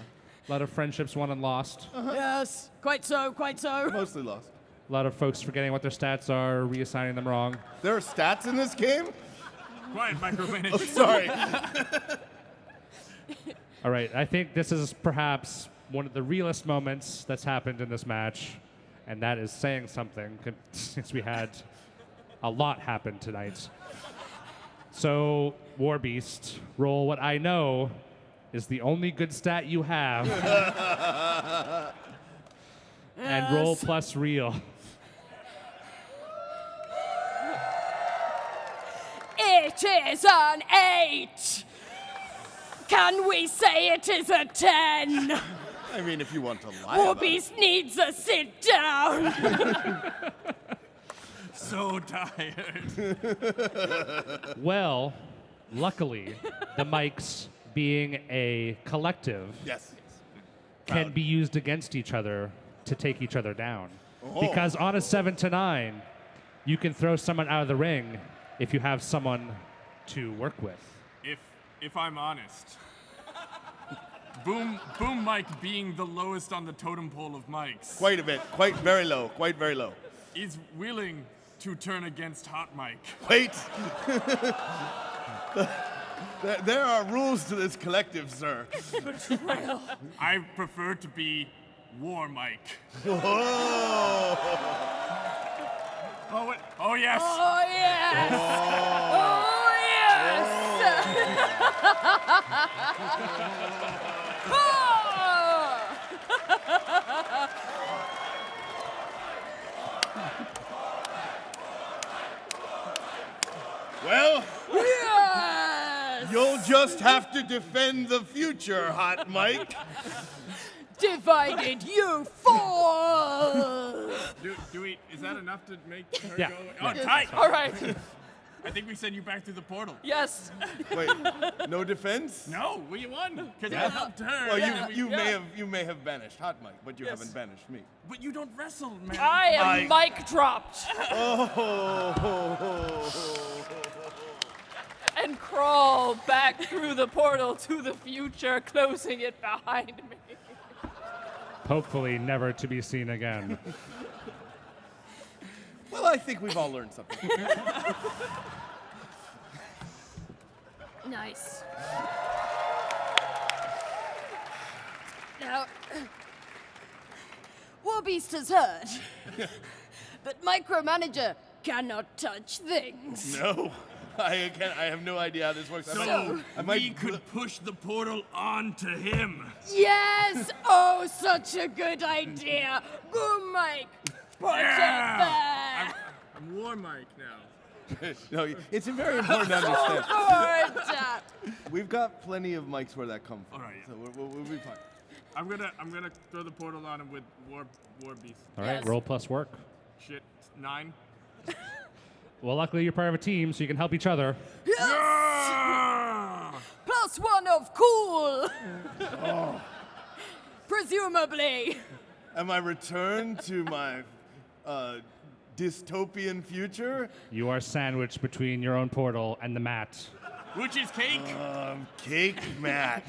A lot of friendships won and lost. Yes, quite so, quite so. Mostly lost. A lot of folks forgetting what their stats are, reassigning them wrong. There are stats in this game? Quiet, micromanage. Oh, sorry. All right, I think this is perhaps one of the realest moments that's happened in this match, and that is saying something since we had a lot happen tonight. So, Warbeast, roll what I know is the only good stat you have. And roll plus real. It is an 8. Can we say it is a 10? I mean, if you want to lie about it. Warbeast needs a sit down. So tired. Well, luckily, the mics, being a collective, Yes. can be used against each other to take each other down. Oh. Because on a 7 to 9, you can throw someone out of the ring if you have someone to work with. If I'm honest, Boom Mike being the lowest on the totem pole of mics Quite a bit. Quite very low. Quite very low. is willing to turn against Hot Mike. Wait. There are rules to this collective, sir. Betrayal. I prefer to be War Mike. Whoa. Oh, wait. Oh yes. Oh, yes. Oh, yes. Well, Yes. you'll just have to defend the future, Hot Mike. Divided, you fool. Do we? Is that enough to make her Yeah. go? Oh, tight. All right. I think we send you back through the portal. Yes. Wait, no defense? No, we won because Yeah. I helped her. Well, and we- you may have banished Hot Mike, but you haven't banished me. But you don't wrestle, man. I am mic dropped Oh. and crawl back through the portal to the future, closing it behind me. Hopefully never to be seen again. Well, I think we've all learned something. Nice. Now, Warbeast has heard that Micromanager cannot touch things. No, I have no idea how this works. So I might we could push the portal onto him. Yes! Oh, such a good idea! Boom, Mike! Put it there! I'm War Mike now. No, it's very important to understand. Good! We've got plenty of mics where that comes from. All right, yeah. So we'll be fine. I'm gonna throw the portal on him with War Beast. All right, Yes. roll plus work. Shit, 9. Well, luckily you're part of a team, so you can help each other. Yes! Ah! +1 of cool! Presumably. Am I returned to my dystopian future? You are sandwiched between your own portal and the mat. Which is cake. Cake Matt.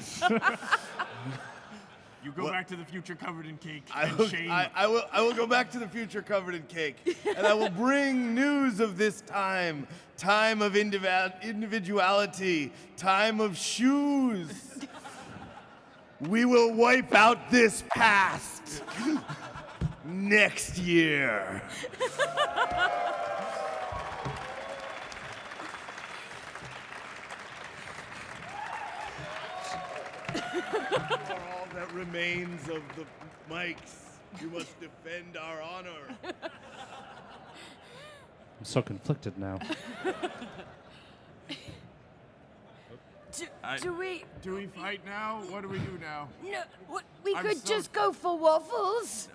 You go back to the future covered in cake I and will, shame. I will go back to the future covered in cake, and I will bring news of this time of individuality, time of shoes. We will wipe out this past next year. For all that remains of the mics, you must defend our honor. I'm so conflicted now. Do we... Do we fight now? What do we do now? No, we I'm could so- just go for waffles.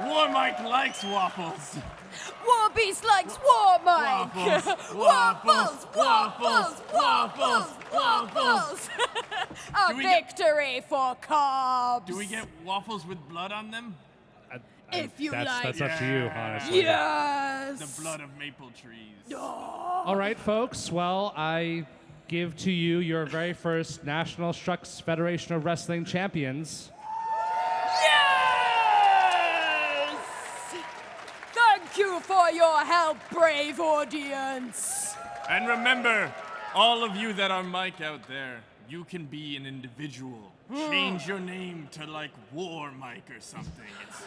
War Mike likes waffles. War Beast likes War Mike. Waffles, Waffles, waffles, waffles, waffles, waffles. A Do we get- victory for carbs. Do we get waffles with blood on them? If you like. That's up to you, honestly. Yes. The blood of maple trees. All right, folks. Well, I give to you your very first National SHUX Federation of Wrestling champions. Yes! Thank you for your help, brave audience. And remember, all of you that are Mike out there, you can be an individual. Change your name to like War Mike or something. It's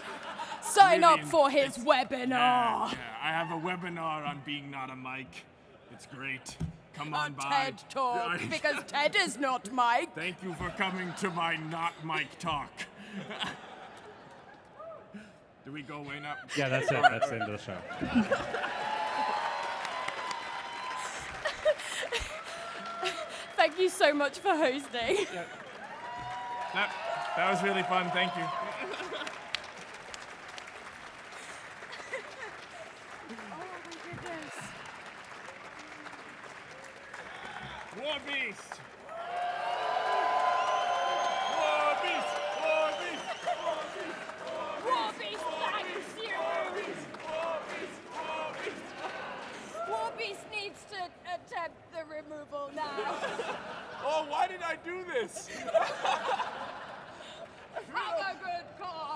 Sign really up for his webinar. Yeah, I have a webinar on being not a Mike. It's great. Come on by. TED Talk, because Ted is not Mike. Thank you for coming to my not Mike talk. Do we go way up? Yeah, that's it. That's the end of the show. Thank you so much for hosting. That was really fun. Thank you. War Beast! War Beast! War Beast! War Beast! War Beast thanks you. War Beast needs to attempt the removal now. Oh, why did I do this? Have a good cause.